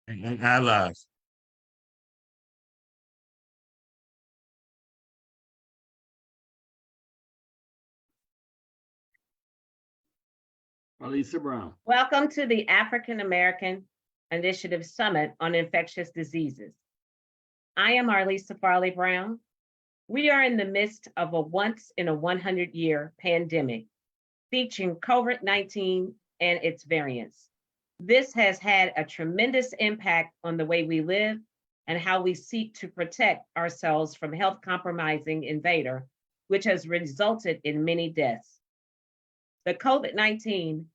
and allies. Lisa Brown. Welcome to the African American Initiative Summit on Infectious Diseases. I am Arlisa Farley Brown. We are in the midst of a once in a 100-year pandemic featuring COVID-19 and its variants. This has had a tremendous impact on the way we live and how we seek to protect ourselves from health compromising invader, which has resulted in many deaths. The COVID-19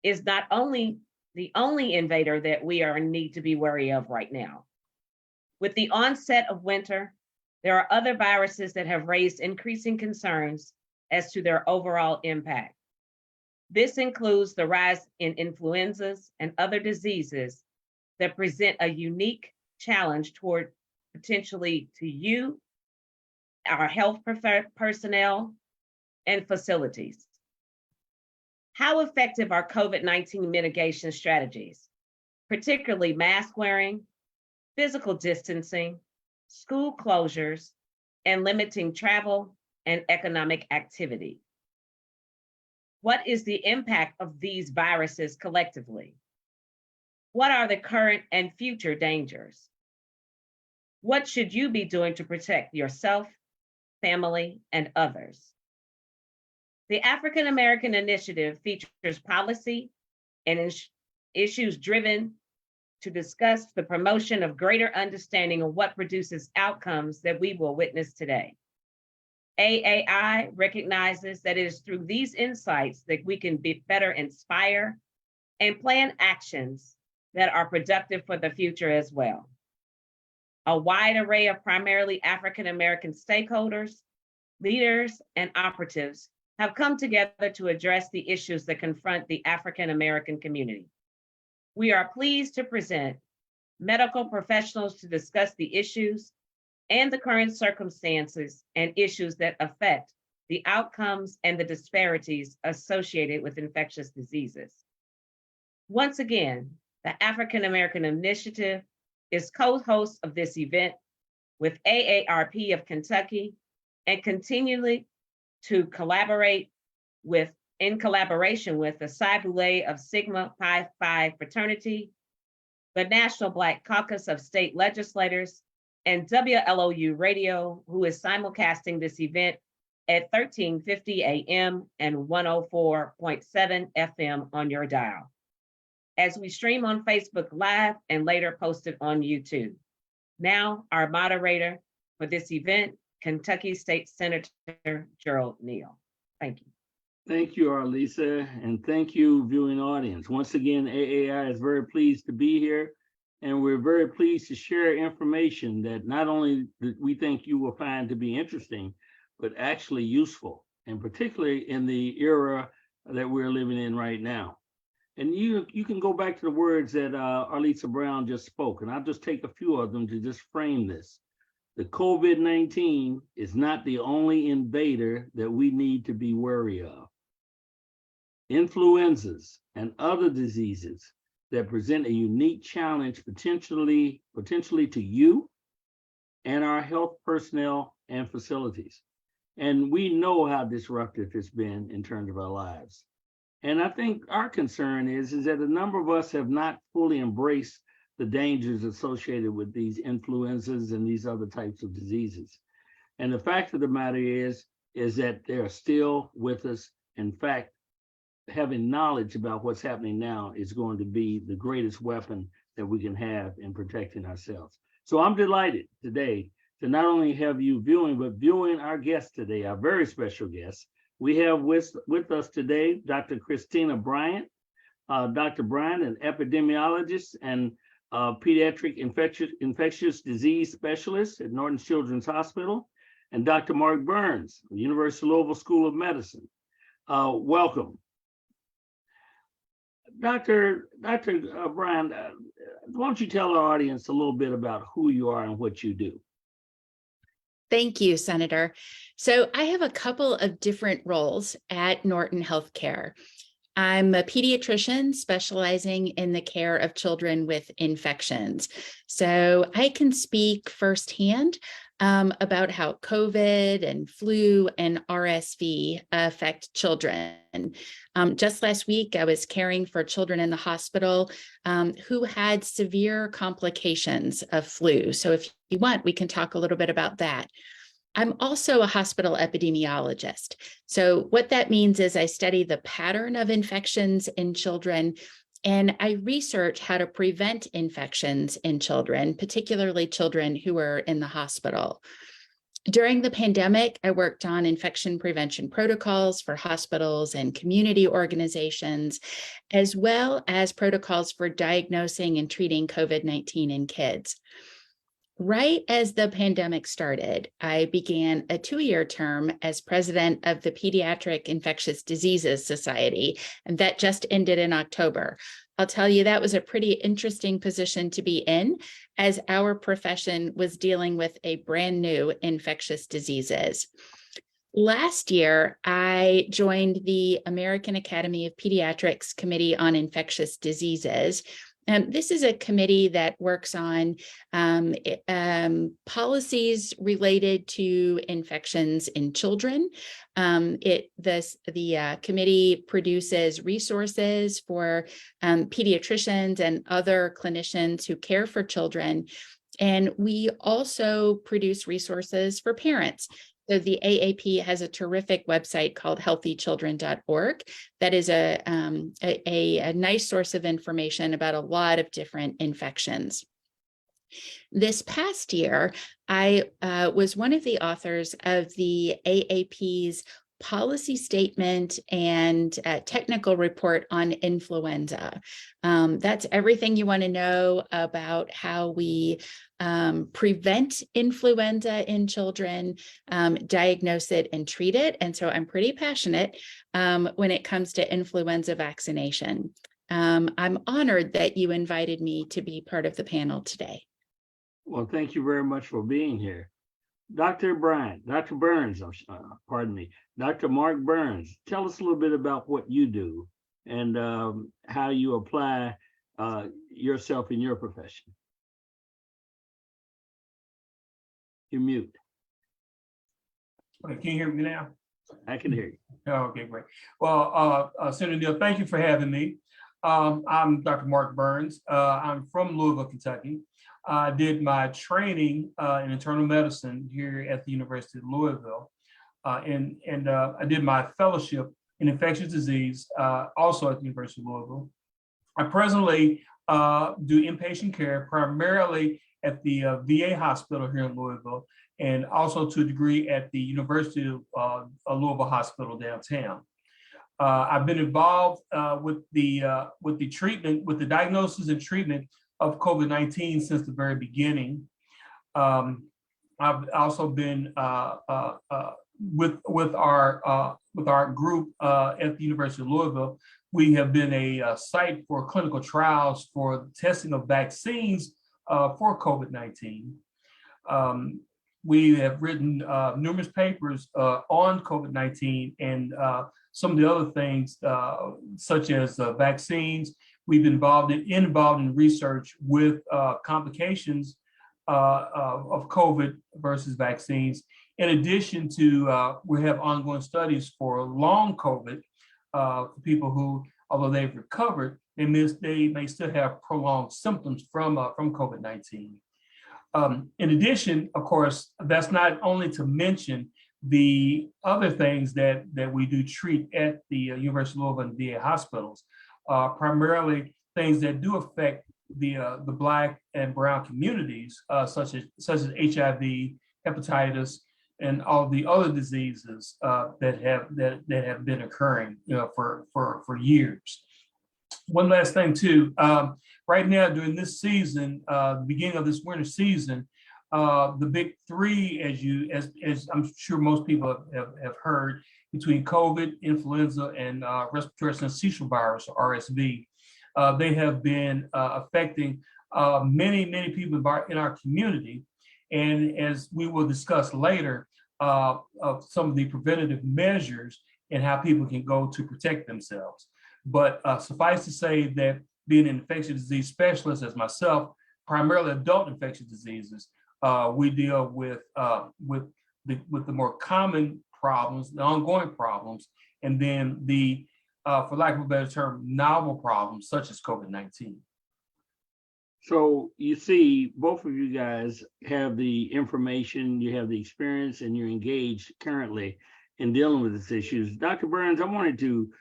is not only the only invader that we are in need to be wary of right now. With the onset of winter, there are other viruses that have raised increasing concerns as to their overall impact. This includes the rise in influenzas and other diseases that present a unique challenge toward potentially to you, our health personnel, and facilities. How effective are COVID-19 mitigation strategies, particularly mask wearing, physical distancing, school closures, and limiting travel and economic activity? What is the impact of these viruses collectively? What are the current and future dangers? What should you be doing to protect yourself, family, and others? The African American Initiative features policy and issues driven to discuss the promotion of greater understanding of what produces outcomes that we will witness today. AAI recognizes that it is through these insights that we can be better inspire and plan actions that are productive for the future as well. A wide array of primarily African American stakeholders, leaders, and operatives have come together to address the issues that confront the African American community. We are pleased to present medical professionals to discuss the issues and the current circumstances and issues that affect the outcomes and the disparities associated with infectious diseases. Once again, the African American Initiative is co-host of this event with AARP of Kentucky and continually to collaborate in collaboration with the Psi Boule of Sigma Pi Phi fraternity, the National Black Caucus of State Legislators, and WLOU Radio, who is simulcasting this event at 1350 AM and 104.7 FM on your dial, as we stream on Facebook Live and later posted on YouTube. Now, our moderator for this event, Kentucky State Senator Gerald Neal. Thank you. Thank you, Arlisa, and thank you, viewing audience. Once again, AAI is very pleased to be here, and we're very pleased to share information that not only we think you will find to be interesting, but actually useful, and particularly in the era that we're living in right now. And you can go back to the words that Arlisa Brown just spoke, and I'll just take a few of them to just frame this. The COVID-19 is not the only invader that we need to be wary of. Influenzas and other diseases that present a unique challenge potentially to you and our health personnel and facilities. And we know how disruptive it's been in terms of our lives. And I think our concern is that a number of us have not fully embraced the dangers associated with these influenzas and these other types of diseases. And the fact of the matter is that they are still with us. In fact, having knowledge about what's happening now is going to be the greatest weapon that we can have in protecting ourselves. So I'm delighted today to not only have you viewing, but viewing our guest today, our very special guest. We have with us today, Dr. Christina Bryant. Dr. Bryant, an epidemiologist and pediatric infectious disease specialist at Norton Children's Hospital, and Dr. Mark Burns, the University of Louisville School of Medicine. Welcome. Dr. Bryant, why don't you tell our audience a little bit about who you are and what you do? Thank you, Senator. So I have a couple of different roles at Norton Healthcare. I'm a pediatrician specializing in the care of children with infections. So I can speak firsthand about how COVID and flu and RSV affect children. Just last week, I was caring for children in the hospital who had severe complications of flu. So if you want, we can talk a little bit about that. I'm also a hospital epidemiologist. So what that means is I study the pattern of infections in children, and I research how to prevent infections in children, particularly children who are in the hospital. During the pandemic, I worked on infection prevention protocols for hospitals and community organizations, as well as protocols for diagnosing and treating COVID-19 in kids. Right as the pandemic started, I began a 2-year term as president of the Pediatric Infectious Diseases Society, and that just ended in October. I'll tell you, that was a pretty interesting position to be in, as our profession was dealing with a brand new infectious diseases. Last year, I joined the American Academy of Pediatrics Committee on Infectious Diseases. This is a committee that works on policies related to infections in children. The committee produces resources for pediatricians and other clinicians who care for children. And we also produce resources for parents. So the AAP has a terrific website called healthychildren.org that is a nice source of information about a lot of different infections. This past year, I was one of the authors of the AAP's policy statement and technical report on influenza. That's everything you want to know about how we prevent influenza in children, diagnose it and treat it. And so I'm pretty passionate when it comes to influenza vaccination. I'm honored that you invited me to be part of the panel today. Well, thank you very much for being here. Dr. Burns, Dr. Mark Burns, tell us a little bit about what you do and how you apply yourself in your profession. You're mute. Can you hear me now? I can hear you. Oh, okay, great. Well, Senator Neal, thank you for having me. I'm Dr. Mark Burns. I'm from Louisville, Kentucky. I did my training in internal medicine here at the University of Louisville. And I did my fellowship in infectious disease also at the University of Louisville. I presently do inpatient care primarily at the VA hospital here in Louisville, and also to a degree at the University of Louisville Hospital downtown. I've been involved with the treatment, with the diagnosis and treatment of COVID-19 since the very beginning. I've also been with our group at the University of Louisville. We have been a site for clinical trials for the testing of vaccines for COVID-19. We have written numerous papers on COVID-19 and some of the other things, such as vaccines. We've been involved in research with complications of COVID versus vaccines. In addition to, we have ongoing studies for long COVID for people who, although they've recovered, they may still have prolonged symptoms from COVID-19. In addition, of course, that's not only to mention the other things that we do treat at the University of Louisville and VA hospitals, primarily things that do affect the Black and Brown communities, such as HIV, hepatitis, and all the other diseases that have been occurring, for years. One last thing too, right now during this season, the beginning of this winter season, the big three, as I'm sure most people have heard, between COVID, influenza, and respiratory syncytial virus, or RSV, they have been affecting many people in our community. And as we will discuss later, of some of the preventative measures and how people can go to protect themselves. But suffice to say that being an infectious disease specialist as myself, primarily adult infectious diseases, we deal with the more common problems, the ongoing problems, and then the, for lack of a better term, novel problems such as COVID-19. So you see, both of you guys have the information, you have the experience, and you're engaged currently in dealing with these issues. Dr. Burns, I wanted to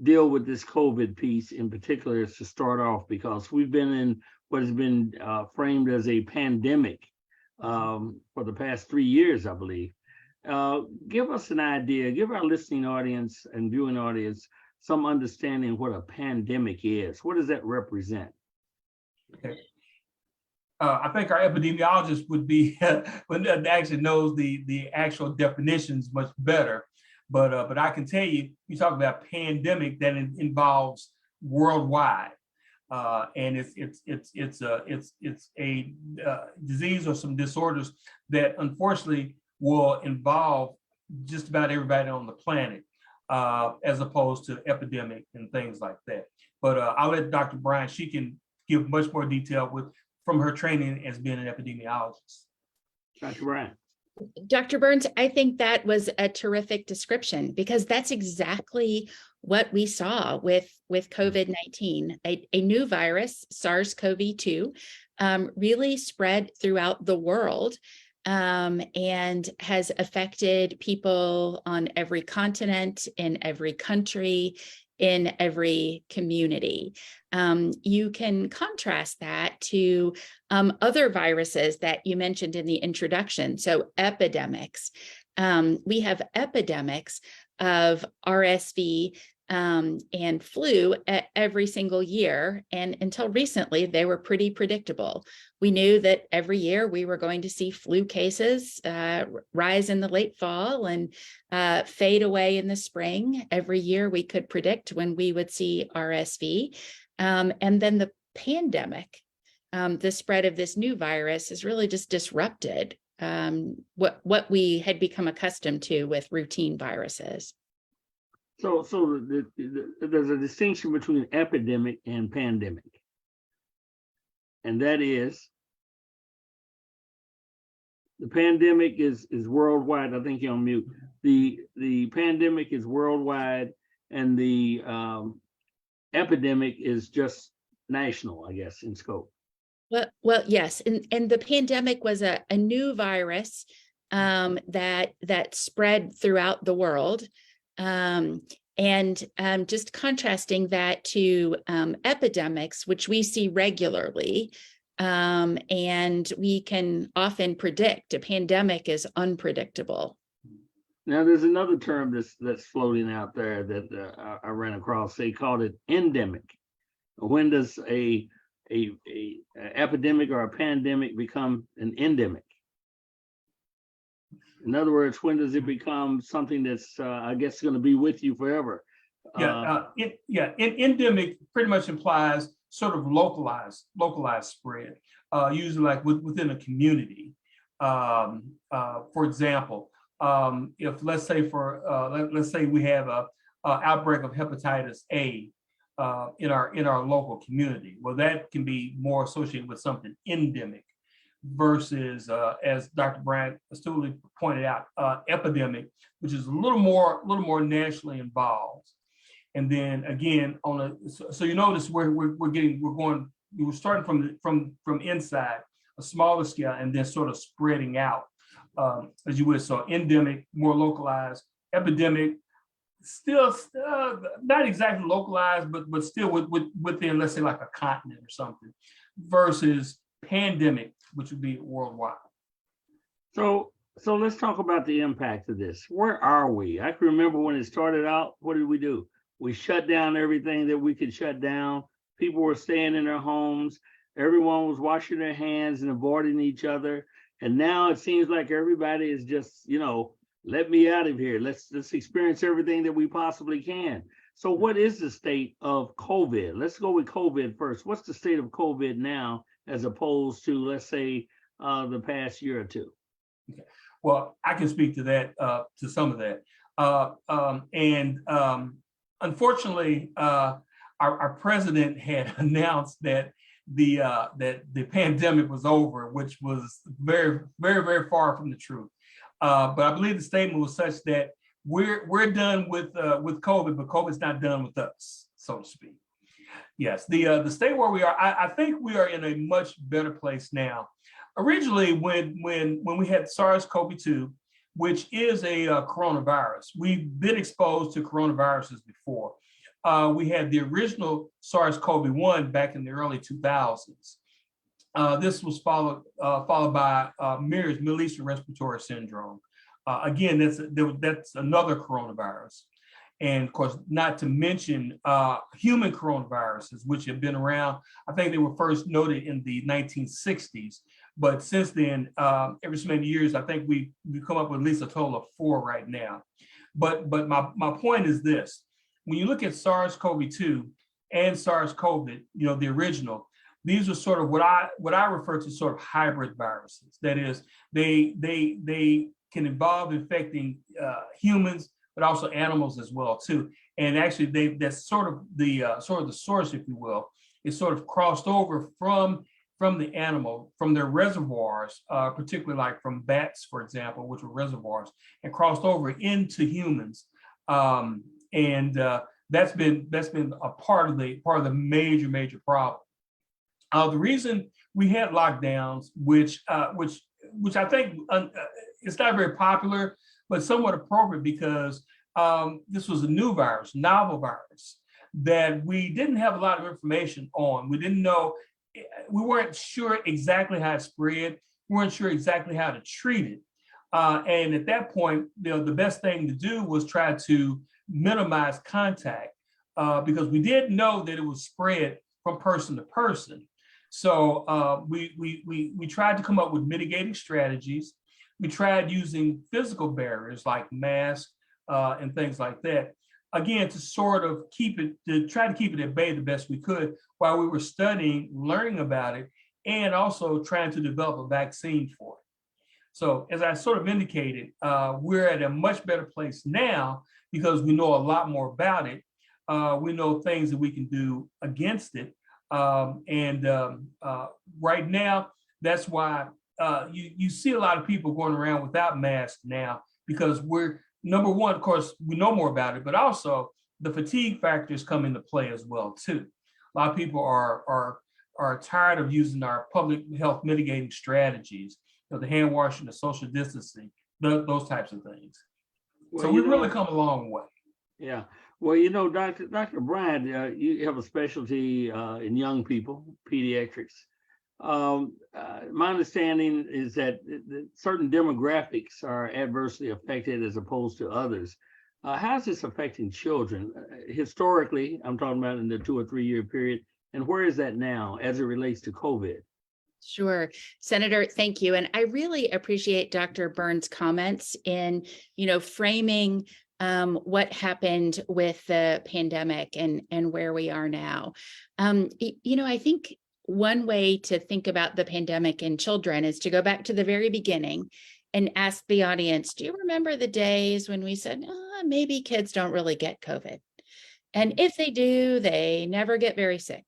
deal with this COVID piece in particular to start off, because we've been in what has been framed as a pandemic for the past 3 years, I believe. Give us an idea, give our listening audience and viewing audience some understanding of what a pandemic is. What does that represent? Okay. I think our epidemiologist would be actually knows the actual definitions much better, but I can tell you, you talk about pandemic that involves worldwide, and it's a disease or some disorders that unfortunately will involve just about everybody on the planet, as opposed to epidemic and things like that. But I'll let Dr. Bryan, she can give much more detail from her training as being an epidemiologist. Dr. Bryan. Dr. Burns, I think that was a terrific description, because that's exactly what we saw with COVID-19. A new virus, SARS-CoV-2, really spread throughout the world, and has affected people on every continent, in every country, in every community. You can contrast that to other viruses that you mentioned in the introduction. So epidemics. We have epidemics of RSV and flu every single year. And until recently, they were pretty predictable. We knew that every year we were going to see flu cases rise in the late fall and fade away in the spring. Every year we could predict when we would see RSV. And then the pandemic, the spread of this new virus has really just disrupted what we had become accustomed to with routine viruses. So there's a distinction between epidemic and pandemic. And that is, the pandemic is worldwide. I think you're on mute. The pandemic is worldwide, and the epidemic is just national, I guess, in scope. Well, yes, and the pandemic was a new virus that spread throughout the world. And just contrasting that to epidemics, which we see regularly, and we can often predict. A pandemic is unpredictable. Now, there's another term that's floating out there that I ran across. They called it endemic. When does a epidemic or a pandemic become an endemic? In other words, when does it become something that's, I guess, going to be with you forever? Endemic pretty much implies sort of localized spread, usually like within a community. For example, if let's say we have a outbreak of hepatitis A in our local community, well, that can be more associated with something endemic. Versus, as Dr. Bryant astutely pointed out, epidemic, which is a little more nationally involved. And then again, so you notice where we were starting from inside, a smaller scale, and then sort of spreading out, as you would. So endemic, more localized. Epidemic, still not exactly localized, but still within, let's say, like a continent or something. Versus pandemic, which would be worldwide. So let's talk about the impact of this. Where are we? I can remember when it started out, what did we do? We shut down everything that we could shut down. People were staying in their homes. Everyone was washing their hands and avoiding each other. And now it seems like everybody is just, let me out of here. Let's experience everything that we possibly can. So what is the state of COVID? Let's go with COVID first. What's the state of COVID now, as opposed to, let's say, the past year or two? Okay. Well, I can speak to that, to some of that. Unfortunately, our president had announced that the pandemic was over, which was very, very, very far from the truth. But I believe the statement was such that we're done with COVID, but COVID's not done with us, so to speak. Yes, the state where we are, I think we are in a much better place now. Originally, when we had SARS-CoV-2, which is a coronavirus, we've been exposed to coronaviruses before. We had the original SARS-CoV-1 back in the early 2000s. This was followed by MERS, Middle Eastern Respiratory Syndrome. Again, that's another coronavirus. And of course, not to mention human coronaviruses, which have been around. I think they were first noted in the 1960s. But since then, every so many years, I think we've come up with at least a total of 4 right now. But my point is this. When you look at SARS-CoV-2 and SARS-CoV, the original, these are sort of what I refer to sort of hybrid viruses. That is, they can involve infecting humans, but also animals as well too. And actually, that's sort of the source, if you will, is sort of crossed over from the animal, from their reservoirs, particularly like from bats, for example, which were reservoirs, and crossed over into humans. And that's been a part of the major problem. The reason we had lockdowns, which I think it's not very popular, but somewhat appropriate because this was a new virus, novel virus that we didn't have a lot of information on. We didn't know, we weren't sure exactly how it spread. We weren't sure exactly how to treat it. And at that point, the best thing to do was try to minimize contact because we did know that it was spread from person to person. So we tried to come up with mitigating strategies. We tried using physical barriers like masks and things like that. Again, to sort of try to keep it at bay the best we could while we were studying, learning about it, and also trying to develop a vaccine for it. So as I sort of indicated, we're at a much better place now because we know a lot more about it. We know things that we can do against it. Right now, that's why you see a lot of people going around without masks now because we're, number one, of course, we know more about it, but also the fatigue factors come into play as well too. A lot of people are tired of using our public health mitigating strategies, the hand washing, the social distancing, those types of things. Well, so we've really come a long way. Yeah. Well, Dr. Bryant, you have a specialty in young people, pediatrics. My understanding is that certain demographics are adversely affected as opposed to others. How's this affecting children? Historically, I'm talking about in the 2 or 3 year period, and where is that now as it relates to COVID? Sure. Senator, thank you. And I really appreciate Dr. Burns' comments in, framing what happened with the pandemic and where we are now. I think one way to think about the pandemic in children is to go back to the very beginning and ask the audience, do you remember the days when we said, maybe kids don't really get COVID? And if they do, they never get very sick.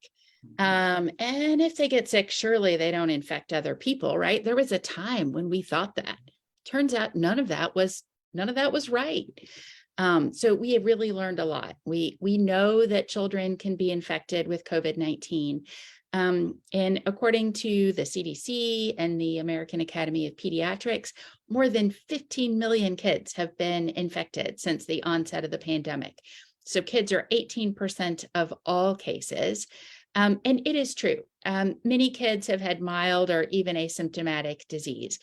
And if they get sick, surely they don't infect other people, right? There was a time when we thought that. Turns out none of that was right. So we have really learned a lot. We know that children can be infected with COVID-19. And according to the CDC and the American Academy of Pediatrics, more than 15 million kids have been infected since the onset of the pandemic. So kids are 18% of all cases. And it is true. Many kids have had mild or even asymptomatic disease.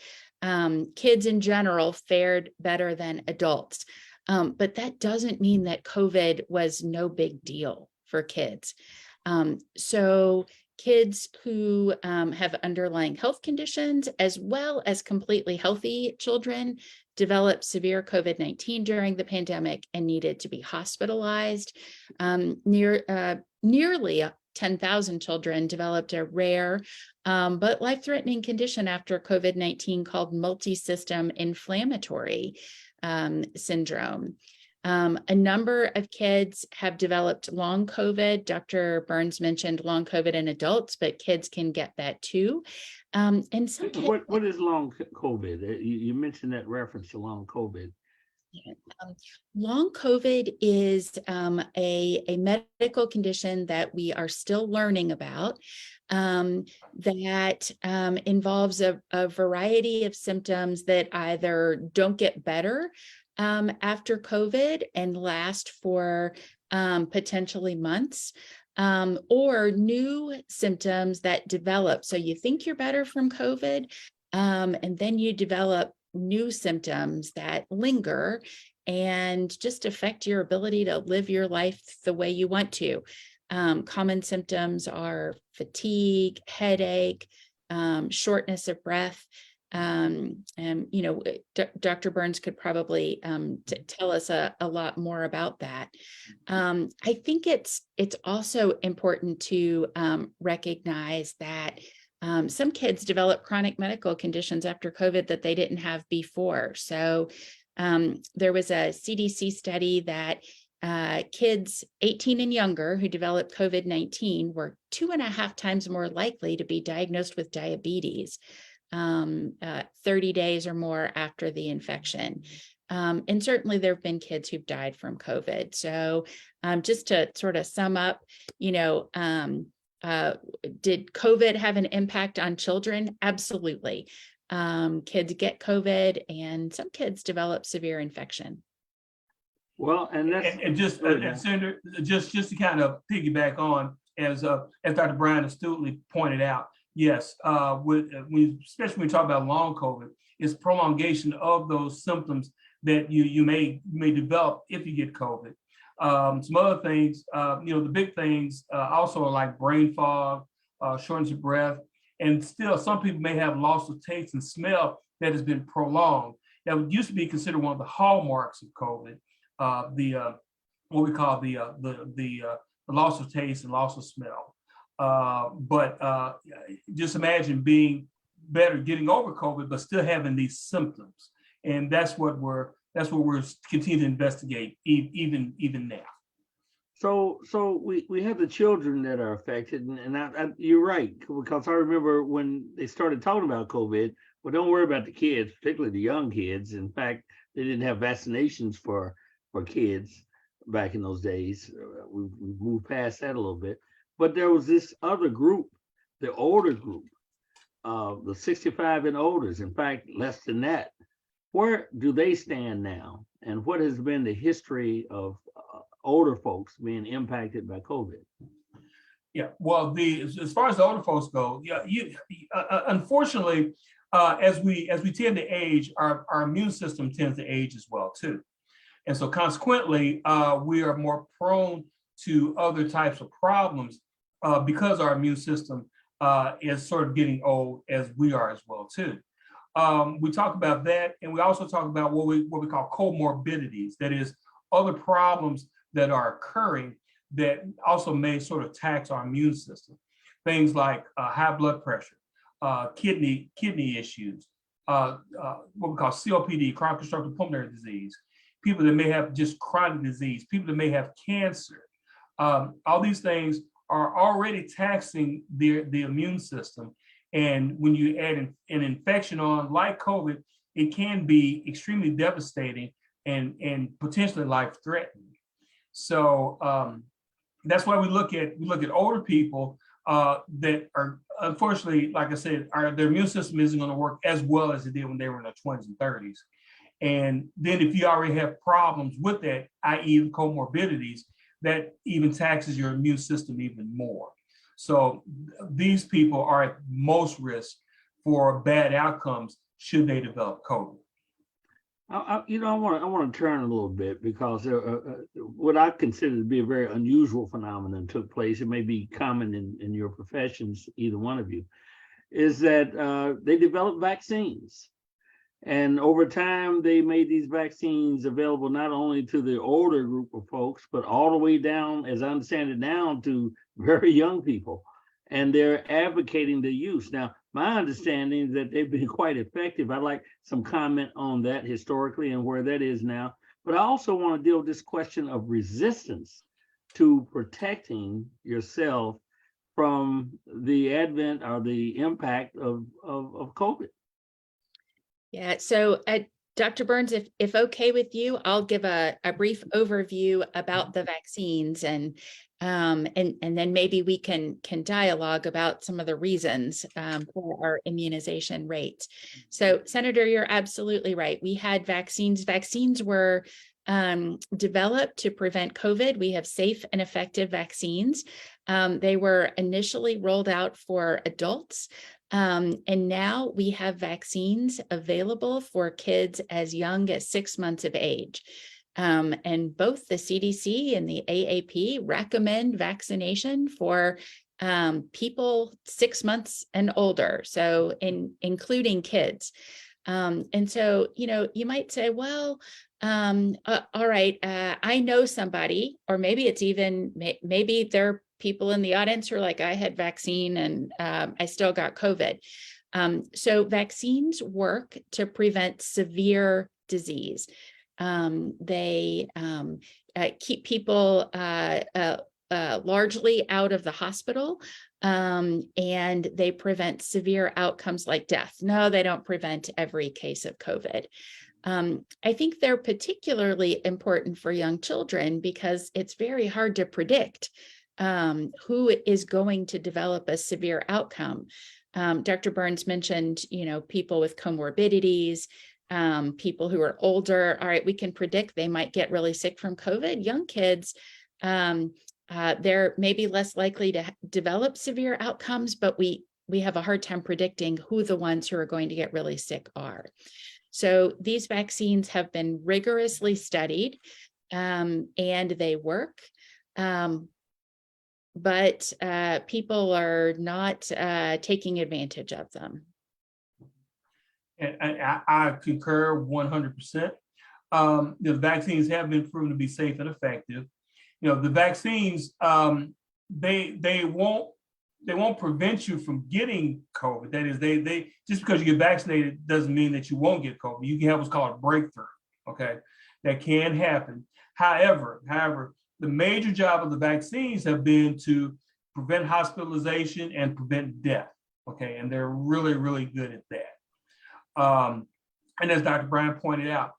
Kids in general fared better than adults. But that doesn't mean that COVID was no big deal for kids. So kids who have underlying health conditions, as well as completely healthy children, developed severe COVID-19 during the pandemic and needed to be hospitalized. Nearly 10,000 children developed a rare but life-threatening condition after COVID-19 called multisystem inflammatory syndrome. A number of kids have developed long COVID. Dr. Burns mentioned long COVID in adults, but kids can get that too. And some kids, What is long COVID? You mentioned that reference to long COVID. long COVID is a medical condition that we are still learning about, that involves a variety of symptoms that either don't get better after COVID and last for potentially months, or new symptoms that develop. So you think you're better from COVID, and then you develop new symptoms that linger and just affect your ability to live your life the way you want to. Common symptoms are fatigue, headache, shortness of breath. And Dr. Burns could probably tell us a lot more about that. I think it's also important to recognize that some kids develop chronic medical conditions after COVID that they didn't have before. So there was a CDC study that kids 18 and younger who developed COVID-19 were 2.5 times more likely to be diagnosed with diabetes 30 days or more after the infection. And certainly there have been kids who've died from COVID. So just to sort of sum up, did COVID have an impact on children? Absolutely. Kids get COVID and some kids develop severe infection. Well, and that's Senator, just to kind of piggyback on, as Dr. Bryan astutely pointed out, yes, especially when we talk about long COVID, it's prolongation of those symptoms that you may develop if you get COVID. Some other things, the big things also are like brain fog, shortness of breath, and still some people may have loss of taste and smell that has been prolonged. That used to be considered one of the hallmarks of COVID, what we call the loss of taste and loss of smell. But just imagine being better, getting over COVID, but still having these symptoms, and that's what we're continuing to investigate even now. So we have the children that are affected, and you're right, because I remember when they started talking about COVID. Well, don't worry about the kids, particularly the young kids. In fact, they didn't have vaccinations for kids back in those days. We've moved past that a little bit. But there was this other group, the older group, the 65 and olders, in fact, less than that. Where do they stand now? And what has been the history of older folks being impacted by COVID? Yeah, well, as far as the older folks go, unfortunately, as we tend to age, our immune system tends to age as well too. And so consequently, we are more prone to other types of problems because our immune system is sort of getting old as we are as well too. We talk about that, and we also talk about what we call comorbidities. That is, other problems that are occurring that also may sort of tax our immune system. Things like high blood pressure, kidney issues, what we call COPD, chronic obstructive pulmonary disease, people that may have just chronic disease, people that may have cancer. All these things are already taxing the immune system. And when you add an infection on like COVID, it can be extremely devastating and potentially life-threatening. So that's why we look at older people that are, unfortunately, like I said, their immune system isn't going to work as well as it did when they were in their 20s and 30s. And then if you already have problems with that, i.e. comorbidities, that even taxes your immune system even more. So these people are at most risk for bad outcomes should they develop COVID. I want to turn a little bit, because what I consider to be a very unusual phenomenon took place. It may be common in your professions, either one of you, is that they developed vaccines. And over time, they made these vaccines available not only to the older group of folks, but all the way down, as I understand it, down to very young people. And they're advocating the use. Now, my understanding is that they've been quite effective. I'd like some comment on that historically and where that is now. But I also want to deal with this question of resistance to protecting yourself from the advent or the impact of COVID. Yeah, so Dr. Burns, if okay with you, I'll give a brief overview about the vaccines and then maybe we can dialogue about some of the reasons for our immunization rates. So Senator, you're absolutely right. We had vaccines. Vaccines were developed to prevent COVID. We have safe and effective vaccines. They were initially rolled out for adults. And now we have vaccines available for kids as young as 6 months of age. And both the CDC and the AAP recommend vaccination for people 6 months and older, so including kids. And so, you might say, well, all right, I know somebody, or maybe it's even, maybe they're people in the audience who are like, I had vaccine and I still got COVID. So vaccines work to prevent severe disease. They keep people largely out of the hospital, and they prevent severe outcomes like death. No, they don't prevent every case of COVID. I think they're particularly important for young children because it's very hard to predict who is going to develop a severe outcome. Dr. Burns mentioned, people with comorbidities, people who are older. All right, we can predict they might get really sick from COVID. Young kids, they're maybe less likely to develop severe outcomes, but we have a hard time predicting who the ones who are going to get really sick are. So these vaccines have been rigorously studied, and they work. But people are not taking advantage of them. And I concur 100%. The vaccines have been proven to be safe and effective. The vaccines, they won't prevent you from getting COVID. That is, they just because you get vaccinated doesn't mean that you won't get COVID. You can have what's called a breakthrough. Okay, that can happen. However, the major job of the vaccines have been to prevent hospitalization and prevent death. Okay, and they're really, really good at that. And as Dr. Bryan pointed out,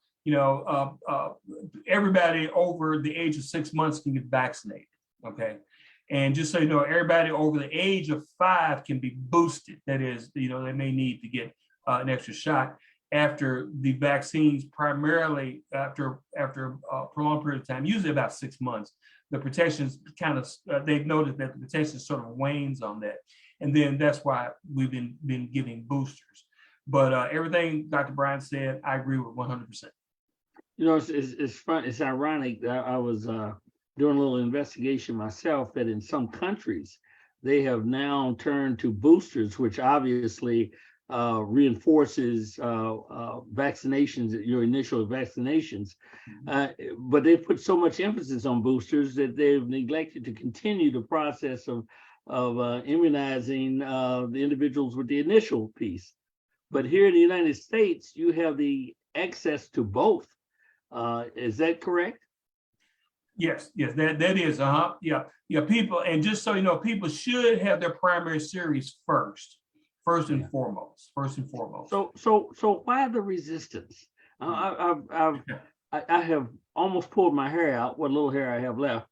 everybody over the age of 6 months can get vaccinated. Okay, and just so you know, everybody over the age of 5 can be boosted. That is, they may need to get an extra shot after the vaccines, primarily after a prolonged period of time, usually about 6 months. The protections they've noticed that the protection sort of wanes on that. And then that's why we've been giving boosters. But everything Dr. Bryan said, I agree with 100%. It's fun. It's ironic that I was doing a little investigation myself that in some countries, they have now turned to boosters, which obviously reinforces vaccinations, your initial vaccinations. But they've put so much emphasis on boosters that they've neglected to continue the process of immunizing the individuals with the initial piece. But here in the United States, you have the access to both. Is that correct? Yes, that is. Yeah. People, and just so you know, people should have their primary series first and foremost. So why the resistance? I have almost pulled my hair out, what little hair I have left,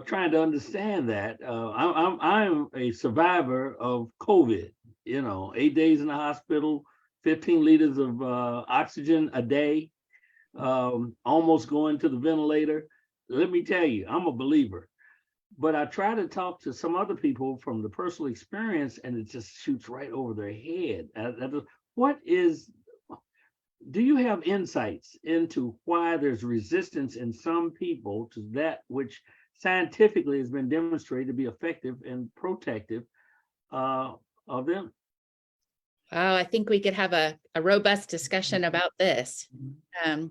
trying to understand that. I'm a survivor of COVID. 8 days in the hospital, 15 liters of oxygen a day, almost going to the ventilator. Let me tell you, I'm a believer. But I try to talk to some other people from the personal experience, and it just shoots right over their head. Do you have insights into why there's resistance in some people to that which scientifically has been demonstrated to be effective and protective of them? Oh, I think we could have a robust discussion about this. I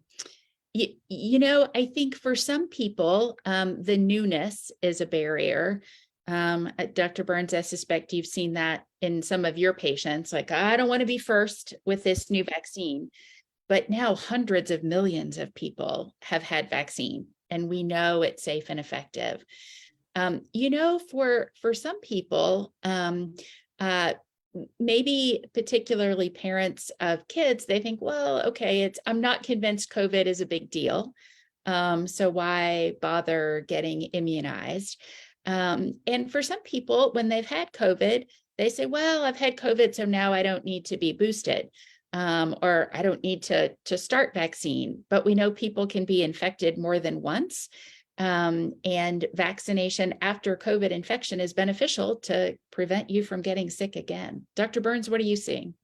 think for some people, the newness is a barrier. Dr. Burns, I suspect you've seen that in some of your patients, like, I don't want to be first with this new vaccine. but now hundreds of millions of people have had vaccine, and we know it's safe and effective. For some people, maybe particularly parents of kids, they think, well, okay, I'm not convinced COVID is a big deal. So why bother getting immunized? And for some people, when they've had COVID, they say, well, I've had COVID, so now I don't need to be boosted. Or I don't need to start vaccine. But we know people can be infected more than once. And vaccination after COVID infection is beneficial to prevent you from getting sick again. Dr. Burns, what are you seeing?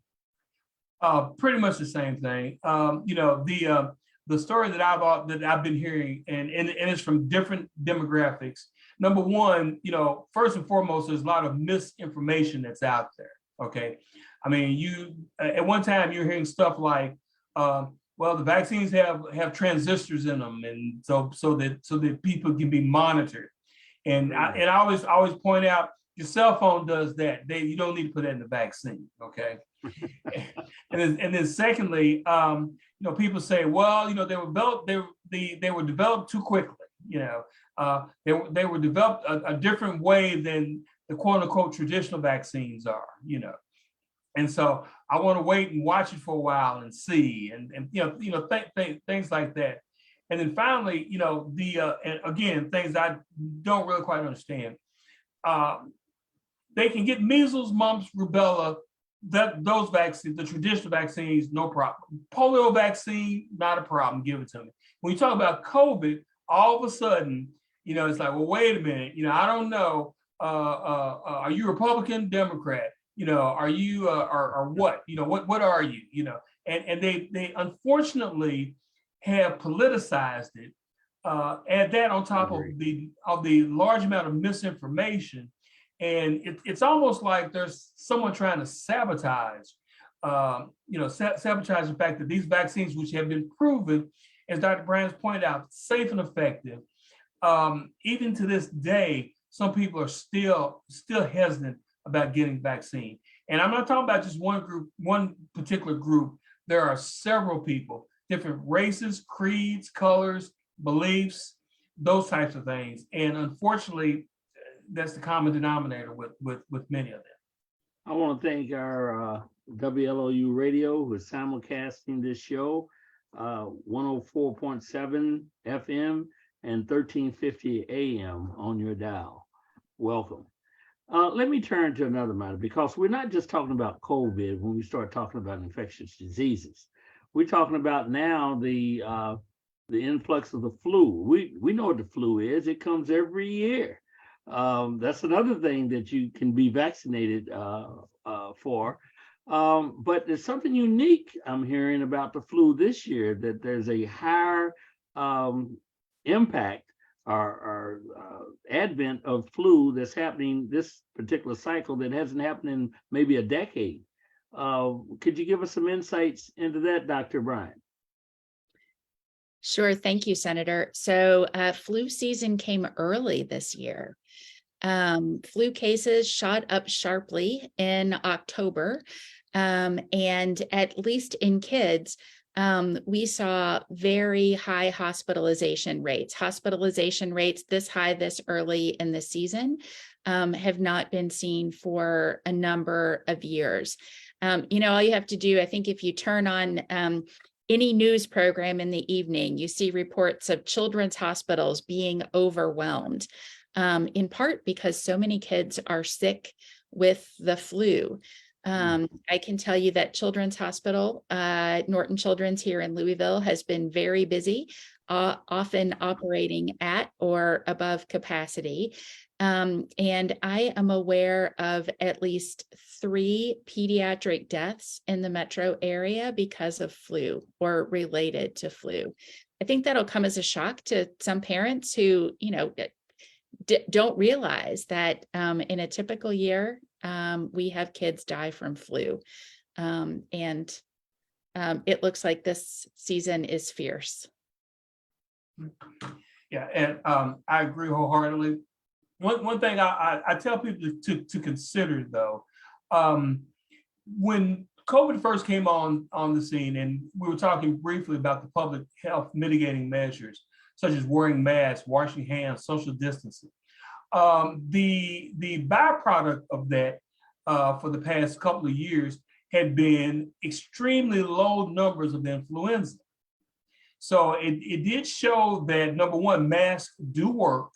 Pretty much the same thing. The story that I've been hearing, and it's from different demographics. Number one, first and foremost, there's a lot of misinformation that's out there. Okay, I mean, at one time you're hearing stuff like, well, the vaccines have transistors in them, and so that people can be monitored. And I always point out, your cell phone does that. You don't need to put that in the vaccine. Okay. and then secondly, people say, well, they were developed too quickly. They were developed a different way than the quote unquote traditional vaccines are. And so I want to wait and watch it for a while and see, and things like that. And then finally, and again, things I don't really quite understand. They can get measles, mumps, rubella. Those vaccines, the traditional vaccines, no problem. Polio vaccine, not a problem. Give it to me. When you talk about COVID, all of a sudden, it's like, well, wait a minute. I don't know. Are you Republican, Democrat? Are you or what? What are you? And they unfortunately have politicized it. Add that on top of the large amount of misinformation. And it's almost like there's someone trying to sabotage the fact that these vaccines, which have been proven, as Dr. Brands pointed out, safe and effective. Even to this day, some people are still hesitant about getting vaccine. And I'm not talking about just one particular group. There are several people, different races, creeds, colors, beliefs, those types of things. And unfortunately, that's the common denominator with many of them. I want to thank our WLOU radio who is simulcasting this show, 104.7 FM and 1350 AM on your dial. Welcome. Let me turn to another matter, because we're not just talking about COVID when we start talking about infectious diseases. We're talking about now the influx of the flu. We know what the flu is. It comes every year. That's another thing that you can be vaccinated for. But there's something unique I'm hearing about the flu this year, that there's a higher impact or advent of flu that's happening this particular cycle that hasn't happened in maybe a decade. Could you give us some insights into that, Dr. Bryant? Sure. Thank you, Senator. So flu season came early this year. Flu cases shot up sharply in October. And at least in kids, we saw very high hospitalization rates. Hospitalization rates this high this early in the season have not been seen for a number of years. All you have to do, I think, if you turn on any news program in the evening, you see reports of children's hospitals being overwhelmed, in part because so many kids are sick with the flu. I can tell you that Children's Hospital, Norton Children's here in Louisville, has been very busy, often operating at or above capacity. And I am aware of at least 3 pediatric deaths in the metro area because of flu or related to flu. I think that'll come as a shock to some parents who, don't realize that in a typical year, we have kids die from flu. And it looks like this season is fierce. Yeah, and I agree wholeheartedly. One thing I tell people to consider, though, when COVID first came on the scene, and we were talking briefly about the public health mitigating measures, such as wearing masks, washing hands, social distancing. The byproduct of that for the past couple of years had been extremely low numbers of influenza. So it did show that, number one, masks do work,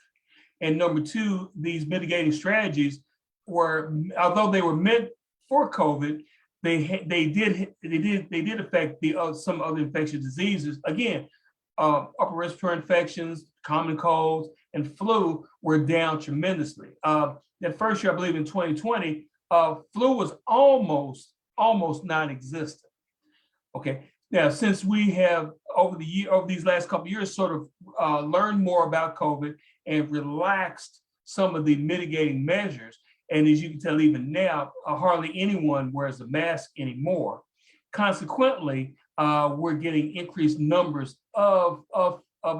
and number two, these mitigating strategies were, although they were meant for COVID, they did affect some other infectious diseases. Again, upper respiratory infections, common colds, and flu were down tremendously. That first year, I believe in 2020, flu was almost non-existent. Okay. Now, since we have over these last couple of years sort of learned more about COVID and relaxed some of the mitigating measures, and as you can tell, even now, hardly anyone wears a mask anymore. Consequently, we're getting increased numbers of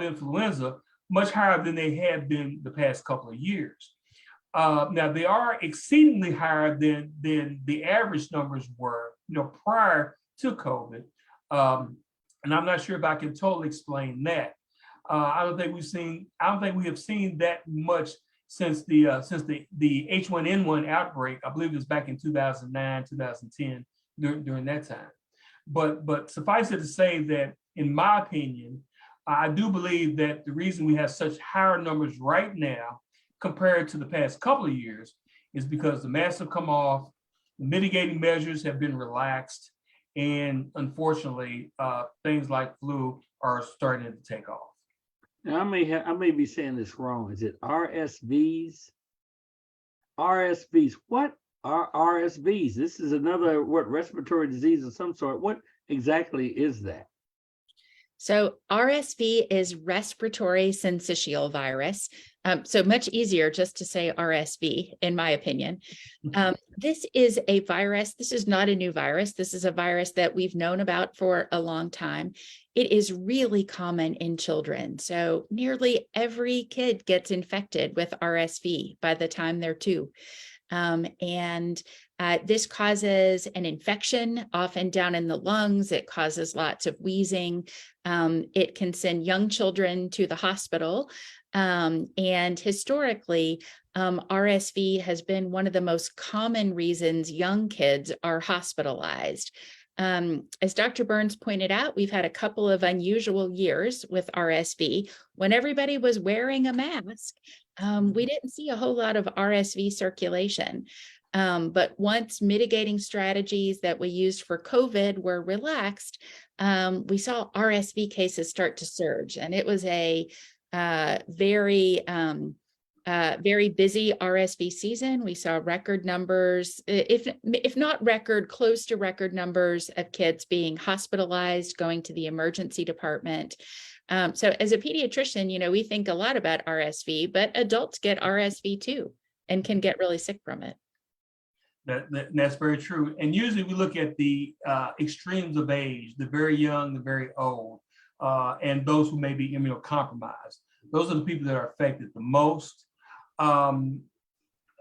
influenza, much higher than they have been the past couple of years. Now, they are exceedingly higher than the average numbers were, prior to COVID. And I'm not sure if I can totally explain that. I don't think we have seen that much since the H1N1 outbreak. I believe it was back in 2009, 2010, during that time. But suffice it to say that, in my opinion, I do believe that the reason we have such higher numbers right now compared to the past couple of years is because the masks have come off, the mitigating measures have been relaxed, and unfortunately, things like flu are starting to take off. Now, I may be saying this wrong. Is it RSVs? RSVs. What are RSVs? This is another respiratory disease of some sort. What exactly is that? So RSV is respiratory syncytial virus. So much easier just to say RSV, in my opinion. This is a virus. This is not a new virus. This is a virus that we've known about for a long time. It is really common in children. So nearly every kid gets infected with RSV by the time they're 2. This causes an infection, often down in the lungs. It causes lots of wheezing. It can send young children to the hospital. And historically, RSV has been one of the most common reasons young kids are hospitalized. As Dr. Burns pointed out, we've had a couple of unusual years with RSV. When everybody was wearing a mask, we didn't see a whole lot of RSV circulation. But once mitigating strategies that we used for COVID were relaxed, we saw RSV cases start to surge. And it was a very busy RSV season. We saw record numbers, if not record, close to record numbers of kids being hospitalized, going to the emergency department. So as a pediatrician, we think a lot about RSV, but adults get RSV too and can get really sick from it. That's very true. And usually we look at the extremes of age, the very young, the very old, and those who may be immunocompromised. Those are the people that are affected the most.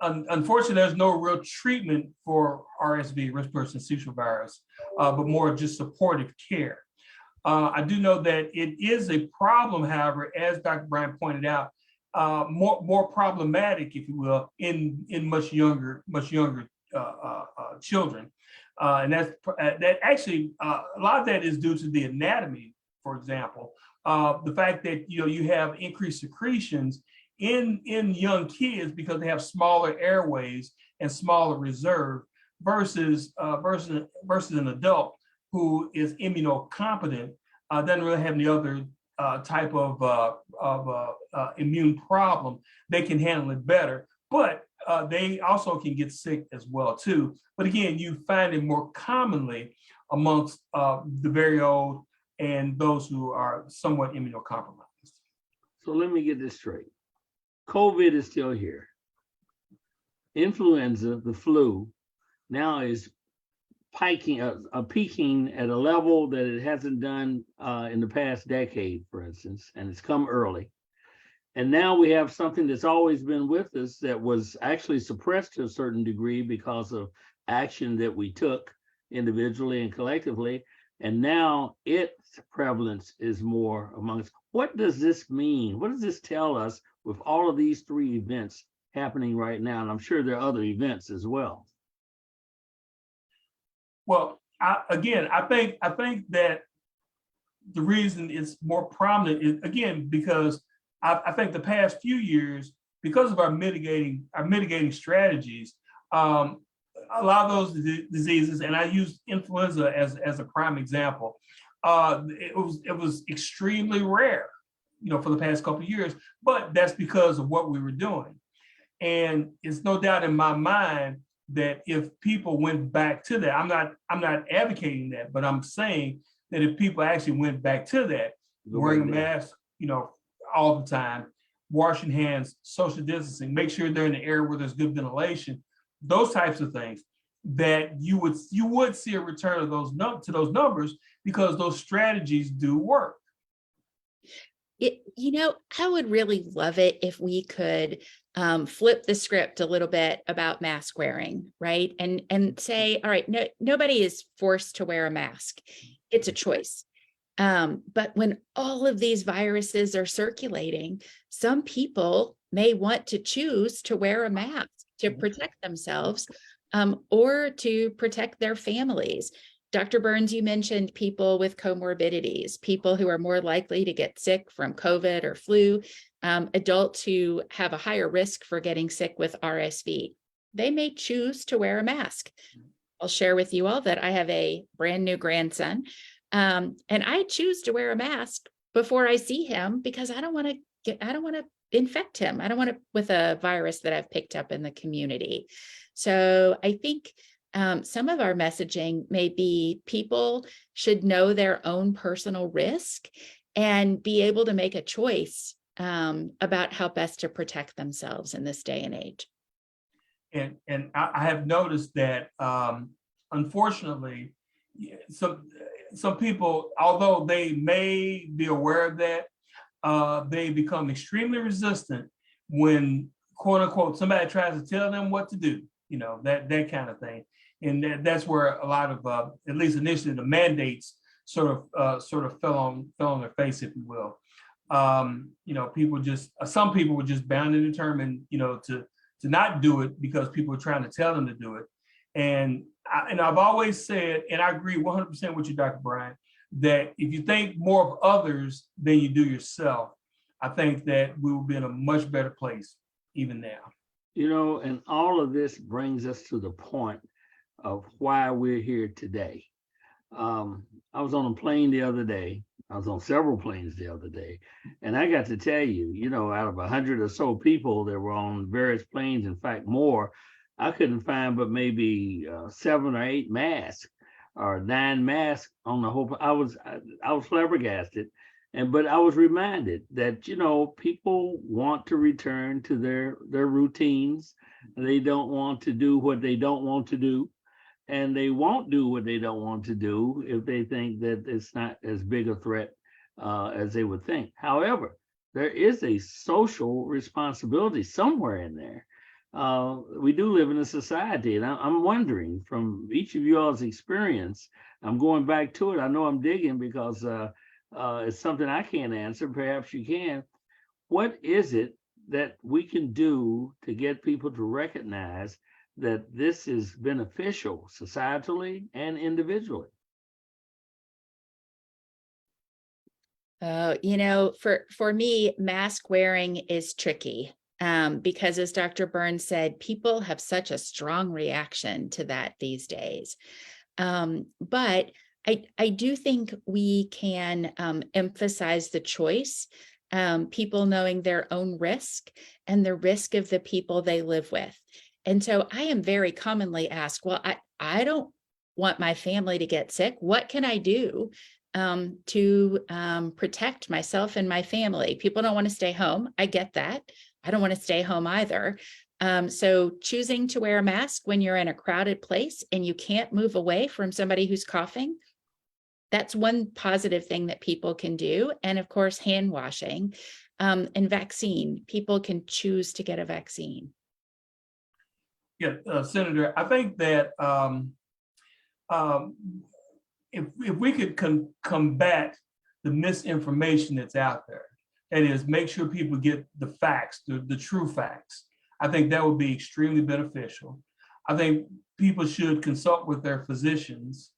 Unfortunately, there's no real treatment for RSV, respiratory syncytial virus, but more just supportive care. I do know that it is a problem, however, as Dr. Bryant pointed out, more problematic, if you will, in much younger children, and that actually a lot of that is due to the anatomy. For example, the fact that you have increased secretions in young kids because they have smaller airways and smaller reserve versus an adult who is immunocompetent, doesn't really have any other type of immune problem. They can handle it better, but they also can get sick as well too. But again, you find it more commonly amongst the very old and those who are somewhat immunocompromised. So let me get this straight. COVID is still here. Influenza, the flu, now is peaking at a level that it hasn't done in the past decade, for instance, and it's come early. And now we have something that's always been with us that was actually suppressed to a certain degree because of action that we took individually and collectively. And now its prevalence is more amongst. What does this mean? What does this tell us with all of these three events happening right now? And I'm sure there are other events as well. Well, I think that the reason it's more prominent is, again, because I think the past few years, because of our mitigating strategies, a lot of those diseases, and I use influenza as a prime example, it was extremely rare, for the past couple of years, but that's because of what we were doing. And it's no doubt in my mind that if people went back to that, I'm not advocating that, but I'm saying that if people actually went back to that, wearing a mask, all the time, washing hands, social distancing, make sure they're in an area where there's good ventilation, those types of things, that you would see a return of those numbers, because those strategies do work. I would really love it if we could flip the script a little bit about mask wearing, right? And say, all right, nobody is forced to wear a mask. It's a choice. But when all of these viruses are circulating, some people may want to choose to wear a mask to protect themselves or to protect their families. Dr. Burns, you mentioned people with comorbidities, people who are more likely to get sick from COVID or flu, adults who have a higher risk for getting sick with RSV. They may choose to wear a mask. I'll share with you all that I have a brand new grandson, and I choose to wear a mask before I see him because I don't want to infect him. I don't want to with a virus that I've picked up in the community. So I think some of our messaging may be people should know their own personal risk and be able to make a choice about how best to protect themselves in this day and age. And I have noticed that unfortunately, some people, although they may be aware of that, they become extremely resistant when, quote unquote, somebody tries to tell them what to do, that kind of thing. And that's where a lot of, at least initially, the mandates sort of fell on their face, if you will. Some people were just bound and determined, to not do it because people were trying to tell them to do it. And I've always said, and I agree 100% with you, Dr. Bryant, that if you think more of others than you do yourself, I think that we will be in a much better place even now. And all of this brings us to the point of why we're here today. I was on a plane the other day. I was on several planes the other day, and I got to tell you, out of 100 or so people that were on various planes, in fact, more, I couldn't find but maybe 7 or 8 masks or 9 masks on the whole. I was flabbergasted, but I was reminded that people want to return to their routines. They don't want to do what they don't want to do. And they won't do what they don't want to do if they think that it's not as big a threat as they would think. However, there is a social responsibility somewhere in there. We do live in a society, and I'm wondering, from each of you all's experience, I'm going back to it. I know I'm digging because it's something I can't answer. Perhaps you can. What is it that we can do to get people to recognize that this is beneficial societally and individually? For me, mask wearing is tricky because, as Dr. Burns said, people have such a strong reaction to that these days. But I do think we can emphasize the choice, people knowing their own risk and the risk of the people they live with. And so I am very commonly asked, well, I don't want my family to get sick. What can I do to protect myself and my family? People don't want to stay home. I get that. I don't want to stay home either. So choosing to wear a mask when you're in a crowded place and you can't move away from somebody who's coughing, that's one positive thing that people can do. And of course, hand washing and vaccine. People can choose to get a vaccine. Yeah, Senator, I think that if we could combat the misinformation that's out there, that is, make sure people get the facts, the true facts, I think that would be extremely beneficial. I think people should consult with their physicians,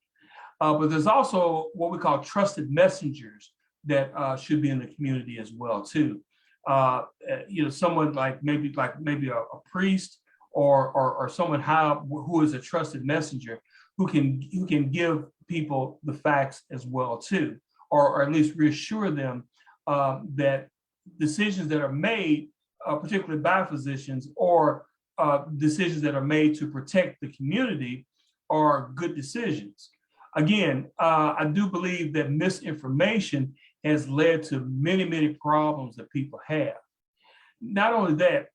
but there's also what we call trusted messengers that should be in the community as well too. Someone like maybe a priest or someone who is a trusted messenger who can give people the facts as well too, or at least reassure them that decisions that are made, particularly by physicians, or decisions that are made to protect the community are good decisions. Again, I do believe that misinformation has led to many, many problems that people have. Not only that,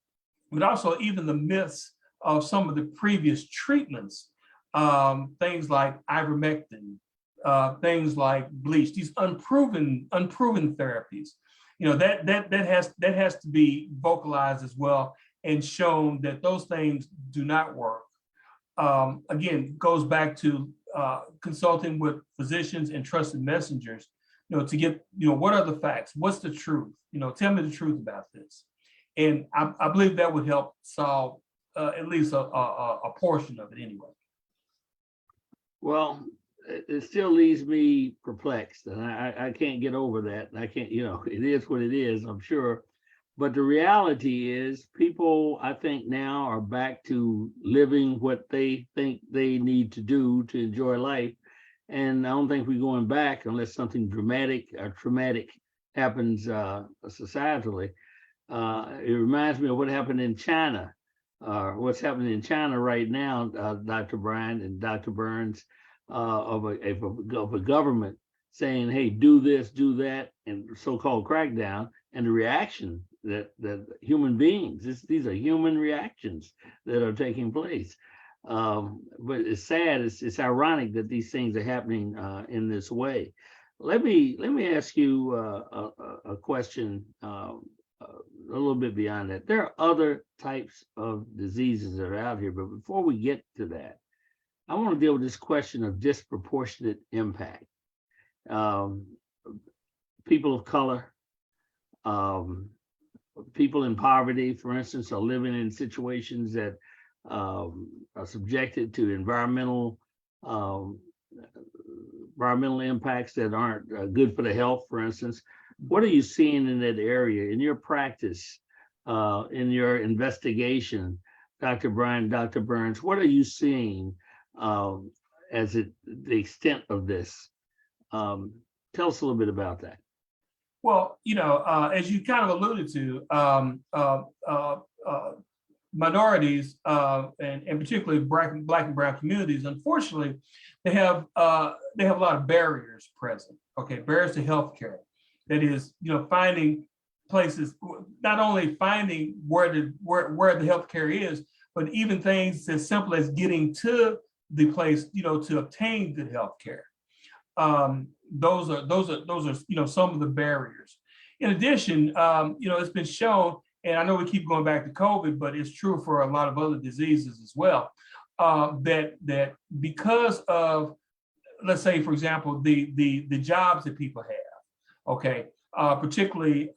but also even the myths of some of the previous treatments, things like ivermectin, things like bleach, these unproven therapies. That has to be vocalized as well and shown that those things do not work. Again, goes back to consulting with physicians and trusted messengers, to get, what are the facts? What's the truth? Tell me the truth about this. And I believe that would help solve at least a portion of it anyway. Well, it still leaves me perplexed, and I can't get over that. I can't, it is what it is, I'm sure. But the reality is people, I think, now are back to living what they think they need to do to enjoy life. And I don't think we're going back unless something dramatic or traumatic happens societally. It reminds me of what happened in China, what's happening in China right now, Dr. Bryant and Dr. Burns, of a government saying, hey, do this, do that, and so-called crackdown, and the reaction that human beings, these are human reactions that are taking place. But it's sad, it's ironic that these things are happening in this way. Let me ask you a question a little bit beyond that. There are other types of diseases that are out here, but before we get to that, I want to deal with this question of disproportionate impact. People of color, people in poverty, for instance, are living in situations that are subjected to environmental impacts that aren't good for the health, for instance. What are you seeing in that area, in your practice, in your investigation, Dr. Bryan, Dr. Burns? What are you seeing as the extent of this? Tell us a little bit about that. Well, as you kind of alluded to, minorities and particularly Black and Brown communities, unfortunately, they have a lot of barriers present. Okay, barriers to healthcare. That is, finding places, not only finding where the healthcare is, but even things as simple as getting to the place, to obtain good healthcare. Those are some of the barriers. In addition, it's been shown, and I know we keep going back to COVID, but it's true for a lot of other diseases as well, that because of, let's say, for example, the jobs that people have, okay, particularly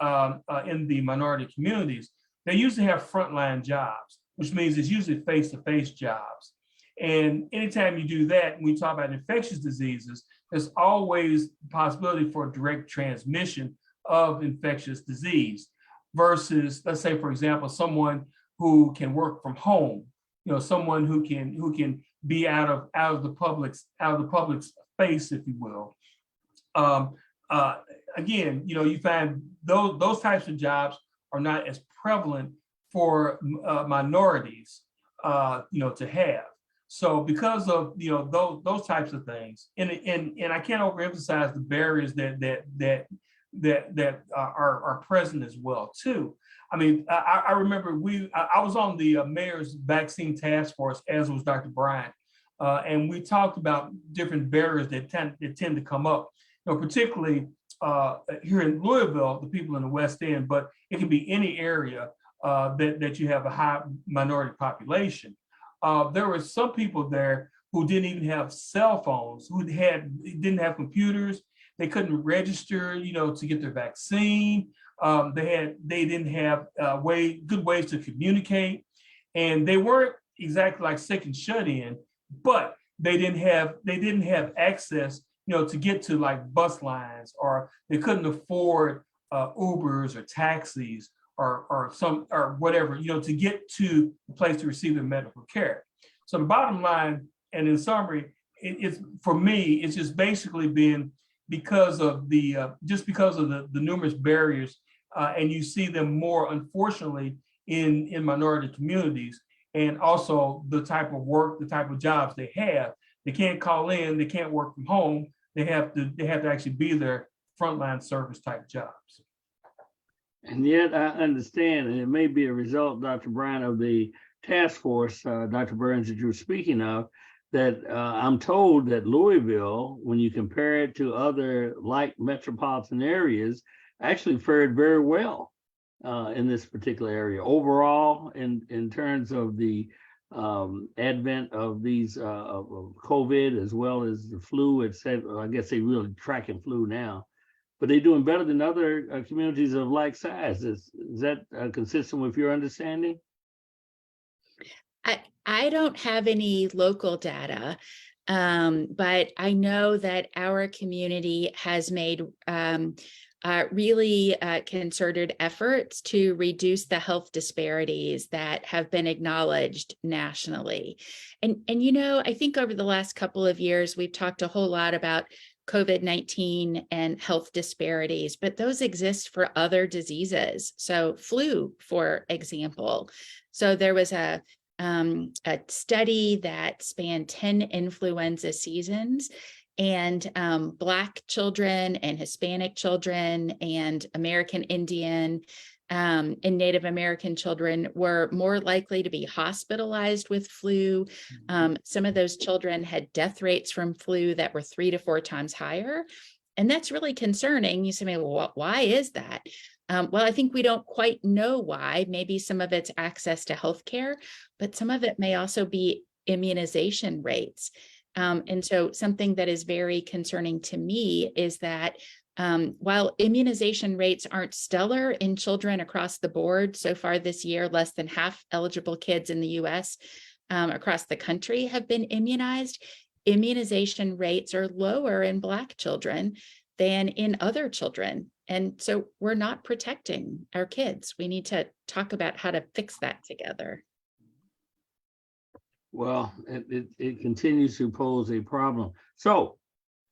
in the minority communities, they usually have frontline jobs, which means it's usually face-to-face jobs. And anytime you do that, when we talk about infectious diseases, there's always the possibility for direct transmission of infectious disease versus, let's say, for example, someone who can work from home, someone who can be out of the public's face, if you will. Again, you find those types of jobs are not as prevalent for minorities, to have. So because of those types of things, and I can't overemphasize the barriers that are present as well too. I mean, I remember I was on the mayor's vaccine task force, as was Dr. Bryant, and we talked about different barriers that tend to come up, particularly here in Louisville, the people in the West End, but it can be any area that you have a high minority population. There were some people there who didn't even have cell phones, who didn't have computers. They couldn't register, to get their vaccine. They didn't have good ways to communicate, and they weren't exactly like sick and shut in, but they didn't have access, to get to like bus lines, or they couldn't afford Ubers or taxis or whatever, to get to the place to receive their medical care. So the bottom line, and in summary, it's for me, it's just basically been because of the numerous barriers, and you see them more, unfortunately, in minority communities, and also the type of work, the type of jobs they have. They can't call in, they can't work from home. They have to actually be their frontline service type jobs. And yet I understand, and it may be a result, Dr. Brown, of the task force, Dr. Burns, that you're speaking of, that I'm told that Louisville, when you compare it to other like metropolitan areas, actually fared very well in this particular area. Overall, in terms of the advent of these of COVID, as well as the flu, etc. I guess they really tracking flu now, but they're doing better than other communities of like size. Is that consistent with your understanding? I don't have any local data, but I know that our community has made really concerted efforts to reduce the health disparities that have been acknowledged nationally. And I think over the last couple of years, we've talked a whole lot about COVID-19 and health disparities, but those exist for other diseases. So flu, for example. So there was a study that spanned 10 influenza seasons, and Black children and Hispanic children and American Indian and Native American children were more likely to be hospitalized with flu. Some of those children had death rates from flu that were 3 to 4 times higher. And that's really concerning. You say, well, why is that? Well, I think we don't quite know why. Maybe some of it's access to healthcare, but some of it may also be immunization rates. And so something that is very concerning to me is that while immunization rates aren't stellar in children across the board, so far this year, less than half eligible kids in the US across the country have been immunized. Immunization rates are lower in Black children than in other children. And so we're not protecting our kids. We need to talk about how to fix that together. Well, it continues to pose a problem. So,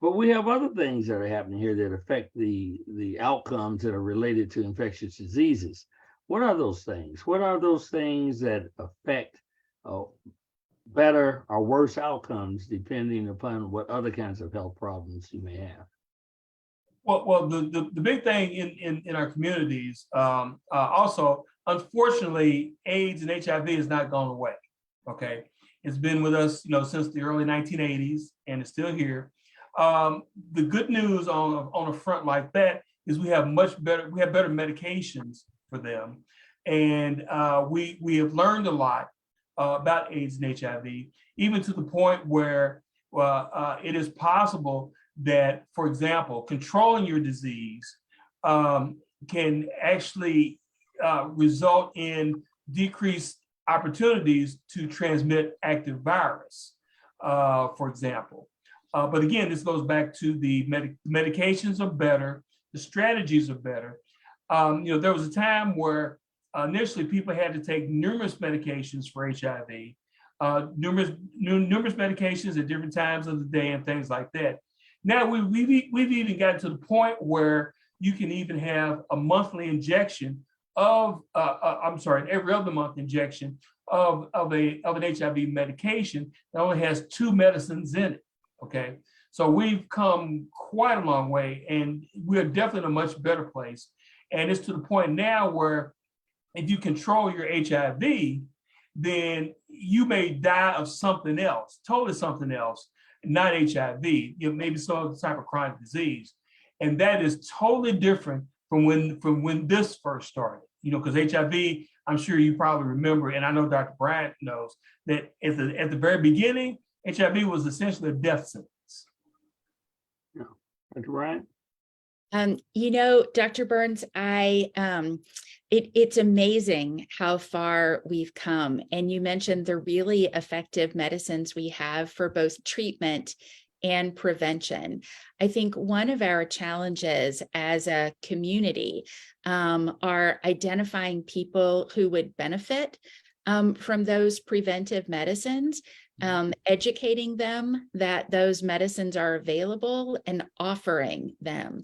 but we have other things that are happening here that affect the outcomes that are related to infectious diseases. What are those things? What are those things that affect better or worse outcomes depending upon what other kinds of health problems you may have? Well, the big thing in our communities, also, unfortunately, AIDS and HIV has not gone away. Okay, it's been with us, since the early 1980s, and it's still here. The good news on a front like that is we have better medications for them, and we have learned a lot about AIDS and HIV, even to the point where it is possible that, for example, controlling your disease can actually result in decreased opportunities to transmit active virus, for example. But again, this goes back to the medications are better, the strategies are better. There was a time where initially people had to take numerous medications for HIV, numerous medications at different times of the day and things like that. Now we've even gotten to the point where you can even have a monthly injection of, an every other month injection of an HIV medication that only has 2 medicines in it. Okay, so we've come quite a long way, and we're definitely in a much better place. And it's to the point now where if you control your HIV, then you may die of something else, totally something else, not HIV, maybe some other type of chronic disease. And that is totally different from when this first started, because HIV, I'm sure you probably remember, and I know Dr. Bryant knows, that at the very beginning, HIV was essentially a death sentence. Dr. Bryant? Dr. Burns, it's amazing how far we've come. And you mentioned the really effective medicines we have for both treatment and prevention. I think one of our challenges as a community are identifying people who would benefit from those preventive medicines, educating them that those medicines are available and offering them.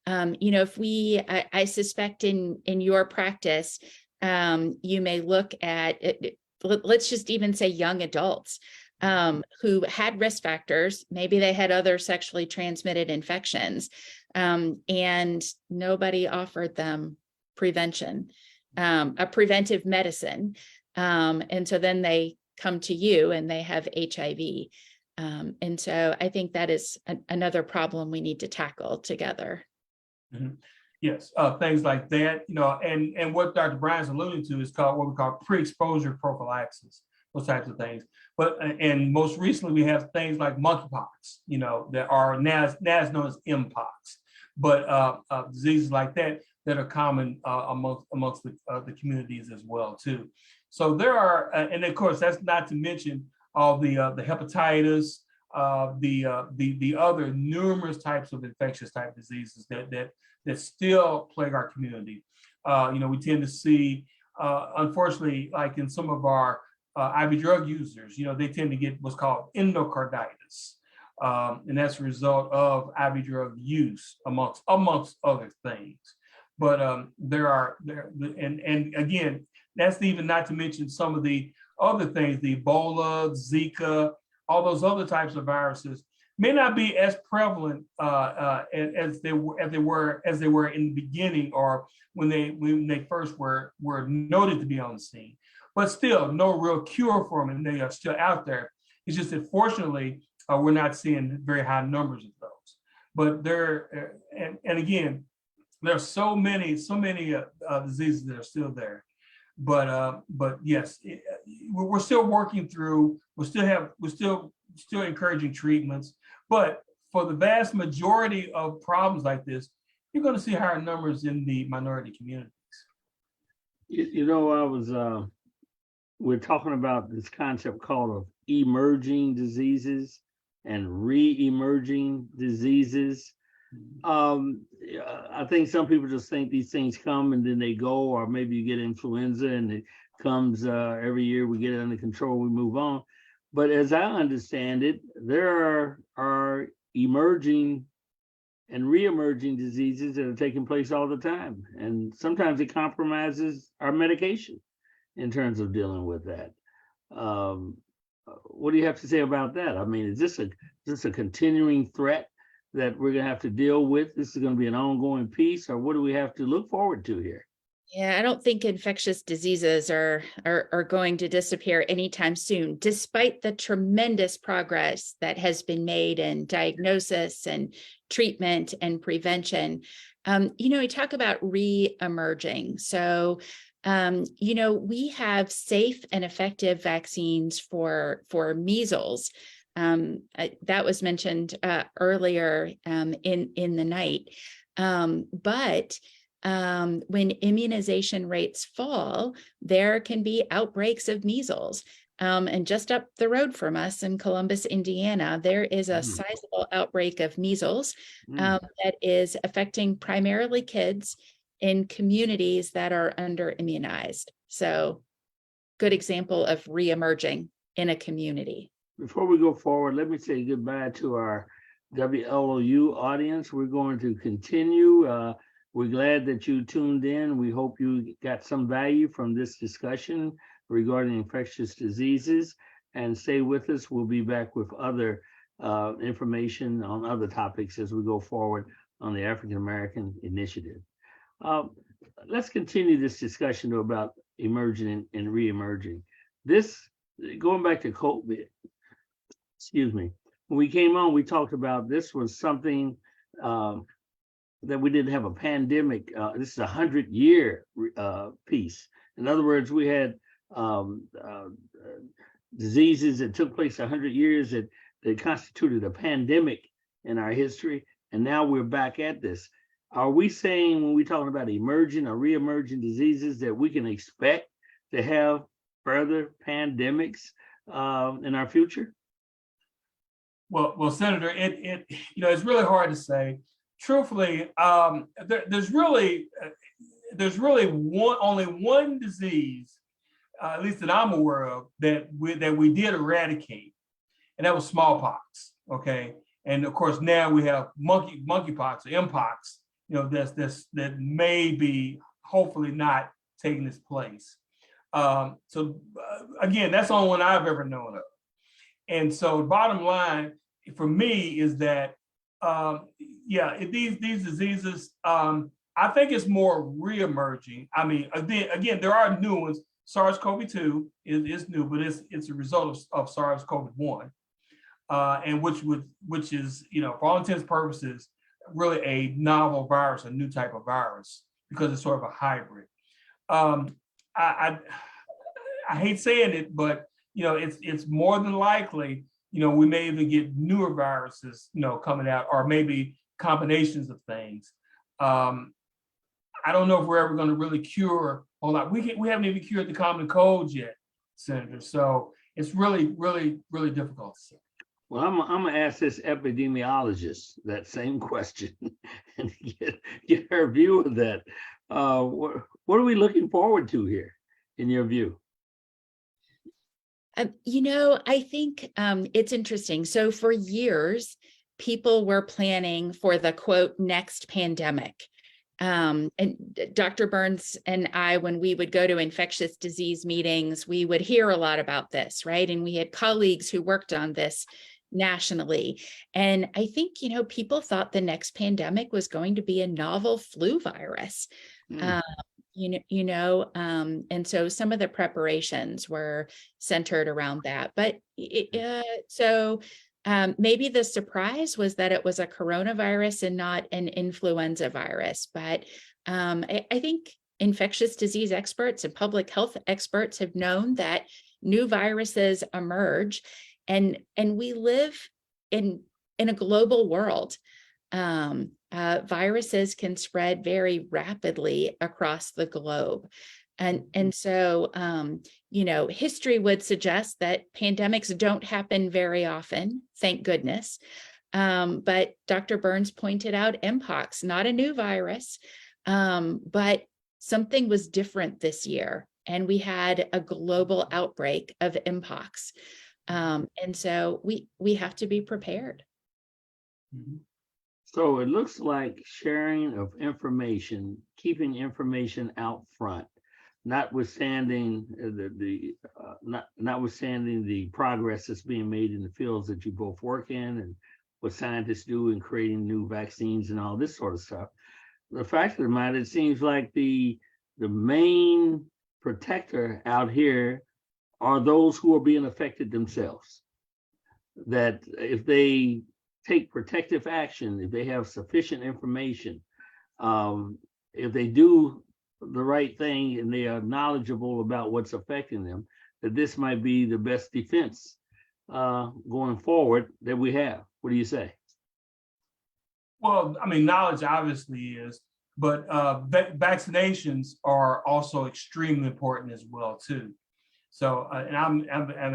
I suspect in your practice, you may look at it, let's just even say young adults who had risk factors. Maybe they had other sexually transmitted infections, and nobody offered them prevention, a preventive medicine. And so then they come to you and they have HIV. And so I think that is another problem we need to tackle together. Mm-hmm. Yes, things like that, and what Dr. Bryant's alluding to is called what we call pre-exposure prophylaxis, those types of things. But and most recently we have things like monkeypox, that are now known as mpox, but diseases like that are common amongst the communities as well too. So there are, and of course that's not to mention all the hepatitis, the other numerous types of infectious type diseases that still plague our community. We tend to see, unfortunately, like in some of our IV drug users, they tend to get what's called endocarditis, and that's a result of IV drug use amongst other things. But and again, that's even not to mention some of the other things, the Ebola, Zika, all those other types of viruses may not be as prevalent as they were in the beginning, or when they first were noted to be on the scene. But still, no real cure for them, and they are still out there. It's just that fortunately, we're not seeing very high numbers of those. But there, and again, there are so many diseases that are still there. But yes, we're still working through. We're still encouraging treatments. But for the vast majority of problems like this, you're going to see higher numbers in the minority communities. We're talking about this concept called of emerging diseases and re-emerging diseases. I think some people just think these things come and then they go, or maybe you get influenza and it comes every year, we get it under control, we move on. But as I understand it, there are emerging and re-emerging diseases that are taking place all the time. And sometimes it compromises our medication in terms of dealing with that. What do you have to say about that? I mean, is this a continuing threat that we're going to have to deal with? This is going to be an ongoing piece, or what do we have to look forward to here? Yeah, I don't think infectious diseases are going to disappear anytime soon, despite the tremendous progress that has been made in diagnosis and treatment and prevention. We talk about re-emerging. So, we have safe and effective vaccines for measles. That was mentioned earlier in the night. But when immunization rates fall, there can be outbreaks of measles. And just up the road from us in Columbus, Indiana, there is a sizable outbreak of measles that is affecting primarily kids in communities that are under immunized. So, good example of re-emerging in a community. Before we go forward, let me say goodbye to our WLOU audience. We're going to continue. We're glad that you tuned in. We hope you got some value from this discussion regarding infectious diseases, and stay with us. We'll be back with other information on other topics as we go forward on the African American Initiative. Let's continue this discussion about emerging and re-emerging. Going back to COVID, when we came on, we talked about this was something that we didn't have a pandemic. This is a 100-year piece. In other words, we had diseases that took place 100 years that constituted a pandemic in our history. And now we're back at this. Are we saying when we're talking about emerging or re-emerging diseases that we can expect to have further pandemics in our future? Well, Senator, it's really hard to say. Truthfully, there's really only one disease, at least that I'm aware of, that we did eradicate, and that was smallpox. Okay, and of course now we have monkeypox or mpox. That may be hopefully not taking its place. Again, that's the only one I've ever known of. And so bottom line for me is that, these diseases, I think it's more re-emerging. I mean, again, there are new ones. SARS-CoV-2 is new, but it's a result of SARS-CoV-1, and which is, for all intents and purposes, really a novel virus, a new type of virus, because it's sort of a hybrid. I hate saying it, but it's more than likely, we may even get newer viruses, coming out, or maybe combinations of things. I don't know if we're ever going to really cure a whole lot. We haven't even cured the common cold yet, Senator. So it's really, really, really difficult to say. Well, I'm gonna ask this epidemiologist that same question and get her view of that. What are we looking forward to here, in your view? I think it's interesting. So for years, people were planning for the quote next pandemic. And Dr. Burns and I, when we would go to infectious disease meetings, we would hear a lot about this, right? And we had colleagues who worked on this nationally. And I think, people thought the next pandemic was going to be a novel flu virus. And so some of the preparations were centered around that. But maybe the surprise was that it was a coronavirus and not an influenza virus. But I think infectious disease experts and public health experts have known that new viruses emerge, and we live in a global world. Viruses can spread very rapidly across the globe. And so, history would suggest that pandemics don't happen very often, thank goodness. But Dr. Burns pointed out mpox, not a new virus, but something was different this year. And we had a global outbreak of mpox. And so we have to be prepared. So it looks like sharing of information, keeping information out front, notwithstanding notwithstanding the progress that's being made in the fields that you both work in and what scientists do in creating new vaccines and all this sort of stuff. The fact of the matter, it seems like the main protector out here are those who are being affected themselves. That if they take protective action, if they have sufficient information, if they do the right thing and they are knowledgeable about what's affecting them, that this might be the best defense going forward that we have. What do you say? Well, I mean, knowledge obviously is, but vaccinations are also extremely important as well too. So, and I'm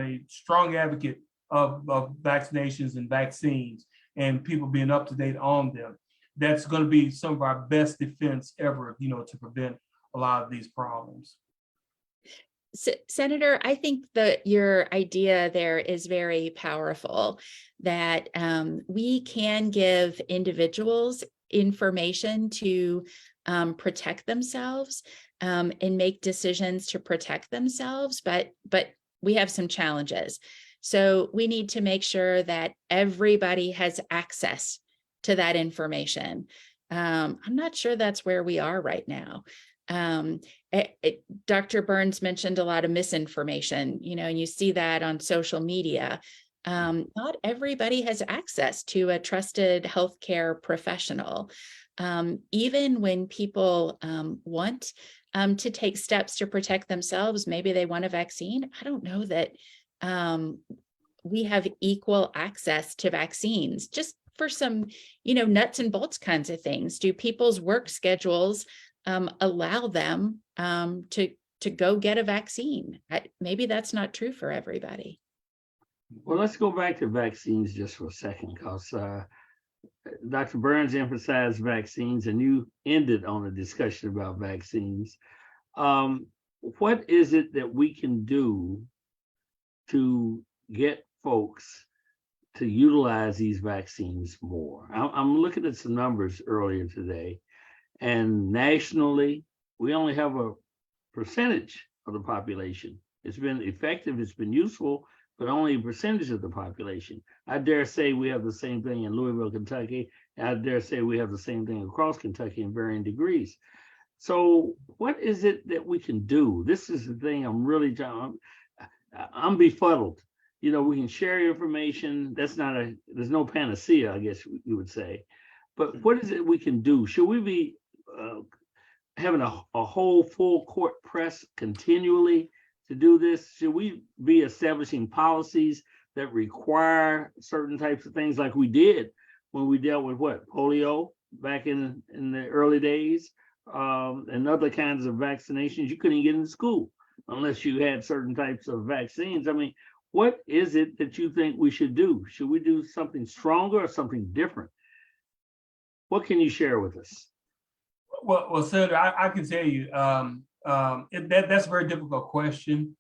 a strong advocate of vaccinations and vaccines and people being up to date on them. That's going to be some of our best defense ever, to prevent a lot of these problems. Senator, I think that your idea there is very powerful, that we can give individuals information to protect themselves and make decisions to protect themselves, but we have some challenges. So we need to make sure that everybody has access to that information. I'm not sure that's where we are right now. Dr. Burns mentioned a lot of misinformation, and you see that on social media. Not everybody has access to a trusted healthcare professional. Even when people want to take steps to protect themselves, maybe they want a vaccine. I don't know that we have equal access to vaccines, just for some, nuts and bolts kinds of things. Do people's work schedules allow them to go get a vaccine? Maybe that's not true for everybody. Well, let's go back to vaccines just for a second, because Dr. Burns emphasized vaccines and you ended on a discussion about vaccines. What is it that we can do to get folks to utilize these vaccines more? I'm looking at some numbers earlier today, and nationally, we only have a percentage of the population. It's been effective, it's been useful, but only a percentage of the population. I dare say we have the same thing in Louisville, Kentucky. And I dare say we have the same thing across Kentucky in varying degrees. So what is it that we can do? This is the thing I'm befuddled. We can share information. There's no panacea, I guess you would say. But what is it we can do? Should we be having a whole full court press continually to do this? Should we be establishing policies that require certain types of things like we did when we dealt with polio back in the early days, and other kinds of vaccinations? You couldn't get into school unless you had certain types of vaccines. I mean, what is it that you think we should do? Should we do something stronger or something different? What can you share with us? Well, Senator, I can tell you, that's a very difficult question.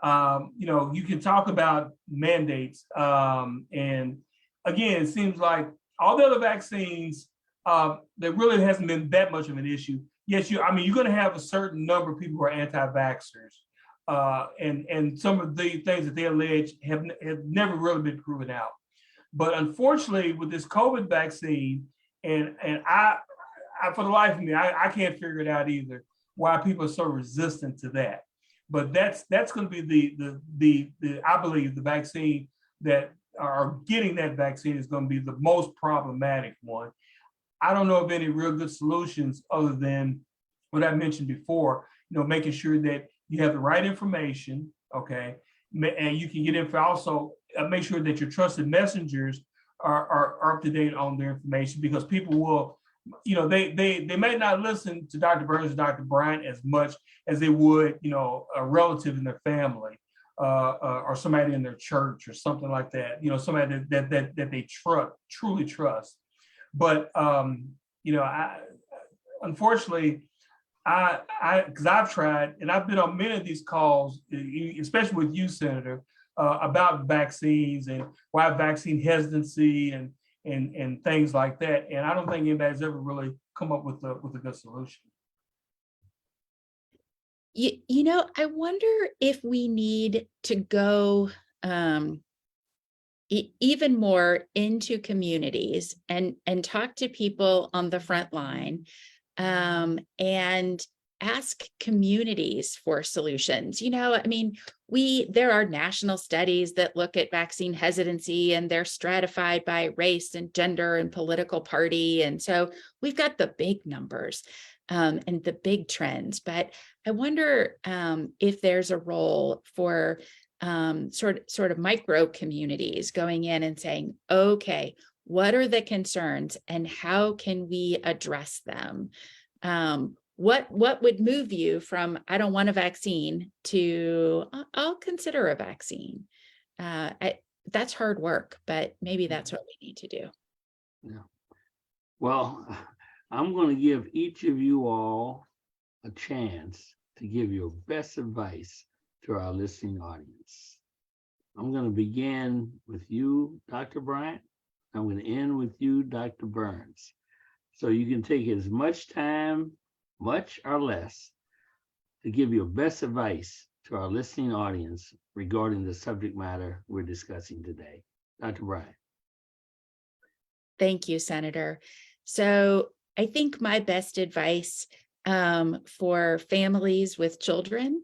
You can talk about mandates, and again, it seems like all the other vaccines, there really hasn't been that much of an issue. Yes, you're going to have a certain number of people who are anti-vaxxers, and some of the things that they allege have never really been proven out. But unfortunately, with this COVID vaccine, and I for the life of me, I can't figure it out either, why people are so resistant to that. But that's going to be the I believe the vaccine that are getting that vaccine is going to be the most problematic one. I don't know of any real good solutions other than what I mentioned before, making sure that you have the right information, okay, and you can get info. Also, make sure that your trusted messengers are up to date on their information, because people will, they may not listen to Dr. Burns or Dr. Bryant as much as they would, a relative in their family, or somebody in their church or something like that, somebody that they truly trust. But unfortunately, because I've tried, and I've been on many of these calls, especially with you, Senator, about vaccines and why vaccine hesitancy and things like that. And I don't think anybody's ever really come up with a good solution. I wonder if we need to go even more into communities and talk to people on the front line, and ask communities for solutions. There are national studies that look at vaccine hesitancy, and they're stratified by race and gender and political party. And so we've got the big numbers and the big trends. But I wonder if there's a role for sort of micro communities going in and saying, okay, what are the concerns and how can we address them? What would move you from I don't want a vaccine to I'll consider a vaccine? That's hard work, but maybe that's what we need to do. Yeah. Well, I'm going to give each of you all a chance to give your best advice to our listening audience. I'm going to begin with you, Dr. Bryant. I'm going to end with you, Dr. Burns. So you can take as much time, much or less, to give your best advice to our listening audience regarding the subject matter we're discussing today. Dr. Bryant. Thank you, Senator. So I think my best advice for families with children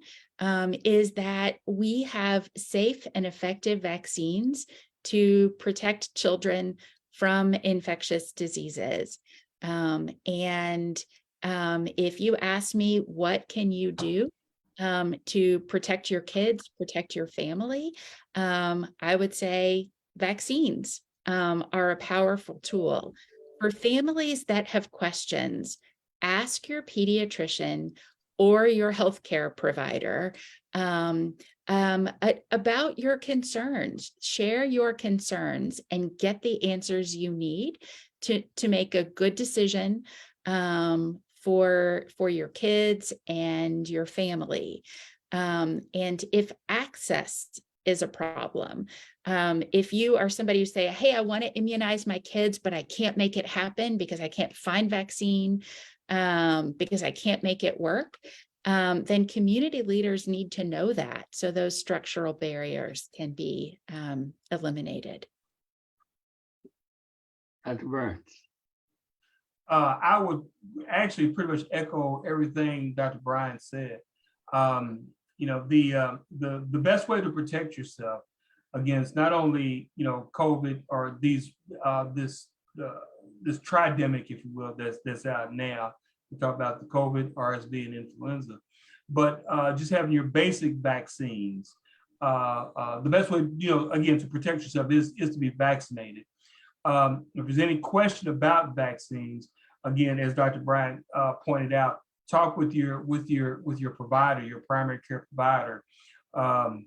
is that we have safe and effective vaccines to protect children from infectious diseases. And if you ask me, what can you do to protect your kids, protect your family, I would say vaccines are a powerful tool. For families that have questions, ask your pediatrician or your healthcare provider about your concerns. Share your concerns and get the answers you need to make a good decision for your kids and your family. And if access is a problem, if you are somebody who say, hey, I want to immunize my kids, but I can't make it happen because I can't find vaccine, because I can't make it work, then community leaders need to know that, so those structural barriers can be eliminated. Dr. Burns. I would actually pretty much echo everything Dr. Brian said. The best way to protect yourself against not only COVID or this tridemic, if you will, that's out now. We talk about the COVID, RSV, and influenza, but just having your basic vaccines. The best way, again, to protect yourself is to be vaccinated. If there's any question about vaccines, again, as Dr. Brian pointed out, talk with your provider, your primary care provider, to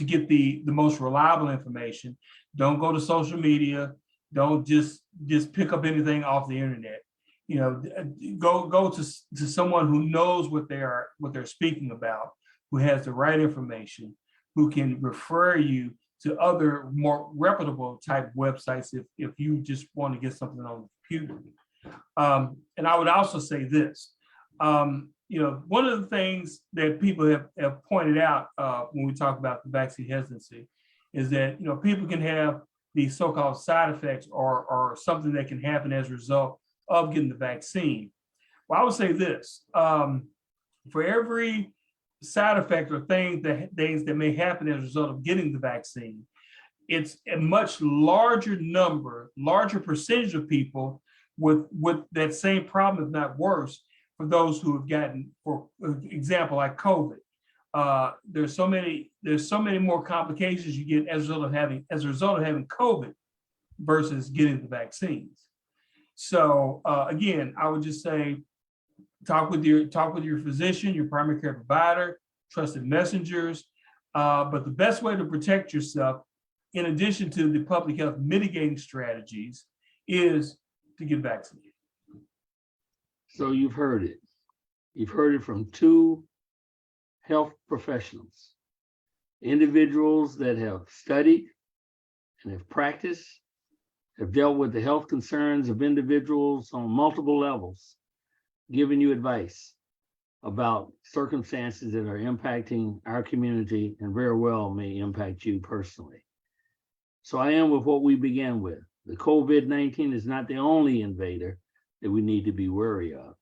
get the most reliable information. Don't go to social media. Don't just pick up anything off the internet. Go to someone who knows what they're speaking about, who has the right information, who can refer you to other more reputable type websites if you just want to get something on the computer. And I would also say this, one of the things that people have pointed out when we talk about the vaccine hesitancy is that, people can have these so-called side effects or something that can happen as a result of getting the vaccine. Well, I would say this, for every side effect or things that may happen as a result of getting the vaccine, it's a much larger percentage of people with that same problem, if not worse, for those who have gotten, for example, like COVID. There's so many more complications you get as a result of having COVID versus getting the vaccines. So again, I would just say, talk with your physician, your primary care provider, trusted messengers. But the best way to protect yourself, in addition to the public health mitigating strategies, is to get vaccinated. So you've heard it. You've heard it from two health professionals, individuals that have studied and have practiced, have dealt with the health concerns of individuals on multiple levels, giving you advice about circumstances that are impacting our community and very well may impact you personally. So I am with what we began with. The COVID-19 is not the only invader that we need to be wary of.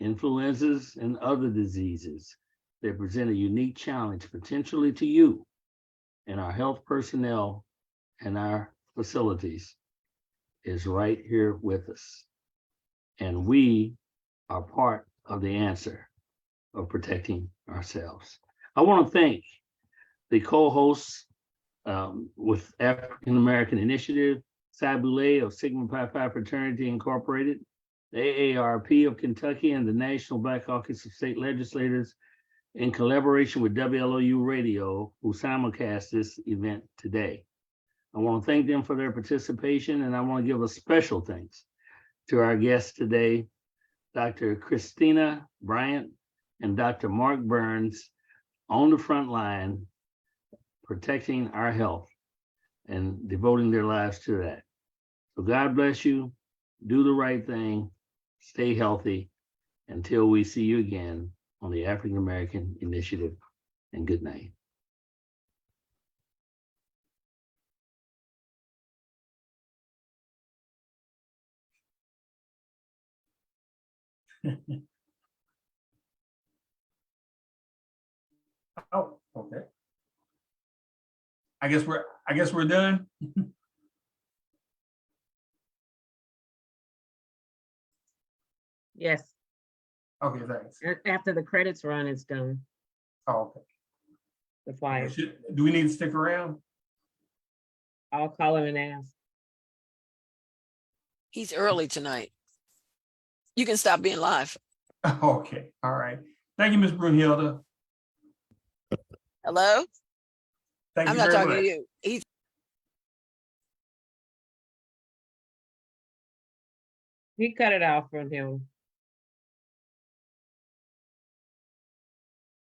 Influenzas and other diseases that present a unique challenge potentially to you and our health personnel and our facilities is right here with us. And we are part of the answer of protecting ourselves. I want to thank the co-hosts with African American Initiative, Sabule of Sigma Pi Phi Fraternity Incorporated, the AARP of Kentucky, and the National Black Caucus of State Legislators in collaboration with WLOU Radio, who simulcast this event today. I want to thank them for their participation, and I want to give a special thanks to our guests today, Dr. Christina Bryant and Dr. Mark Burns, on the front line, protecting our health and devoting their lives to that. So God bless you. Do the right thing. Stay healthy until we see you again on the African American Initiative. And good night. Oh, okay. I guess we're done. Yes. Okay, thanks. After the credits run, it's done, Oh, okay. the flyer. Do we need to stick around? I'll call him and ask. He's early tonight. You can stop being live. Okay, all right. Thank you, Ms. Brunhilde. Hello? Thank I'm you not very talking much. to you. He cut it off from him.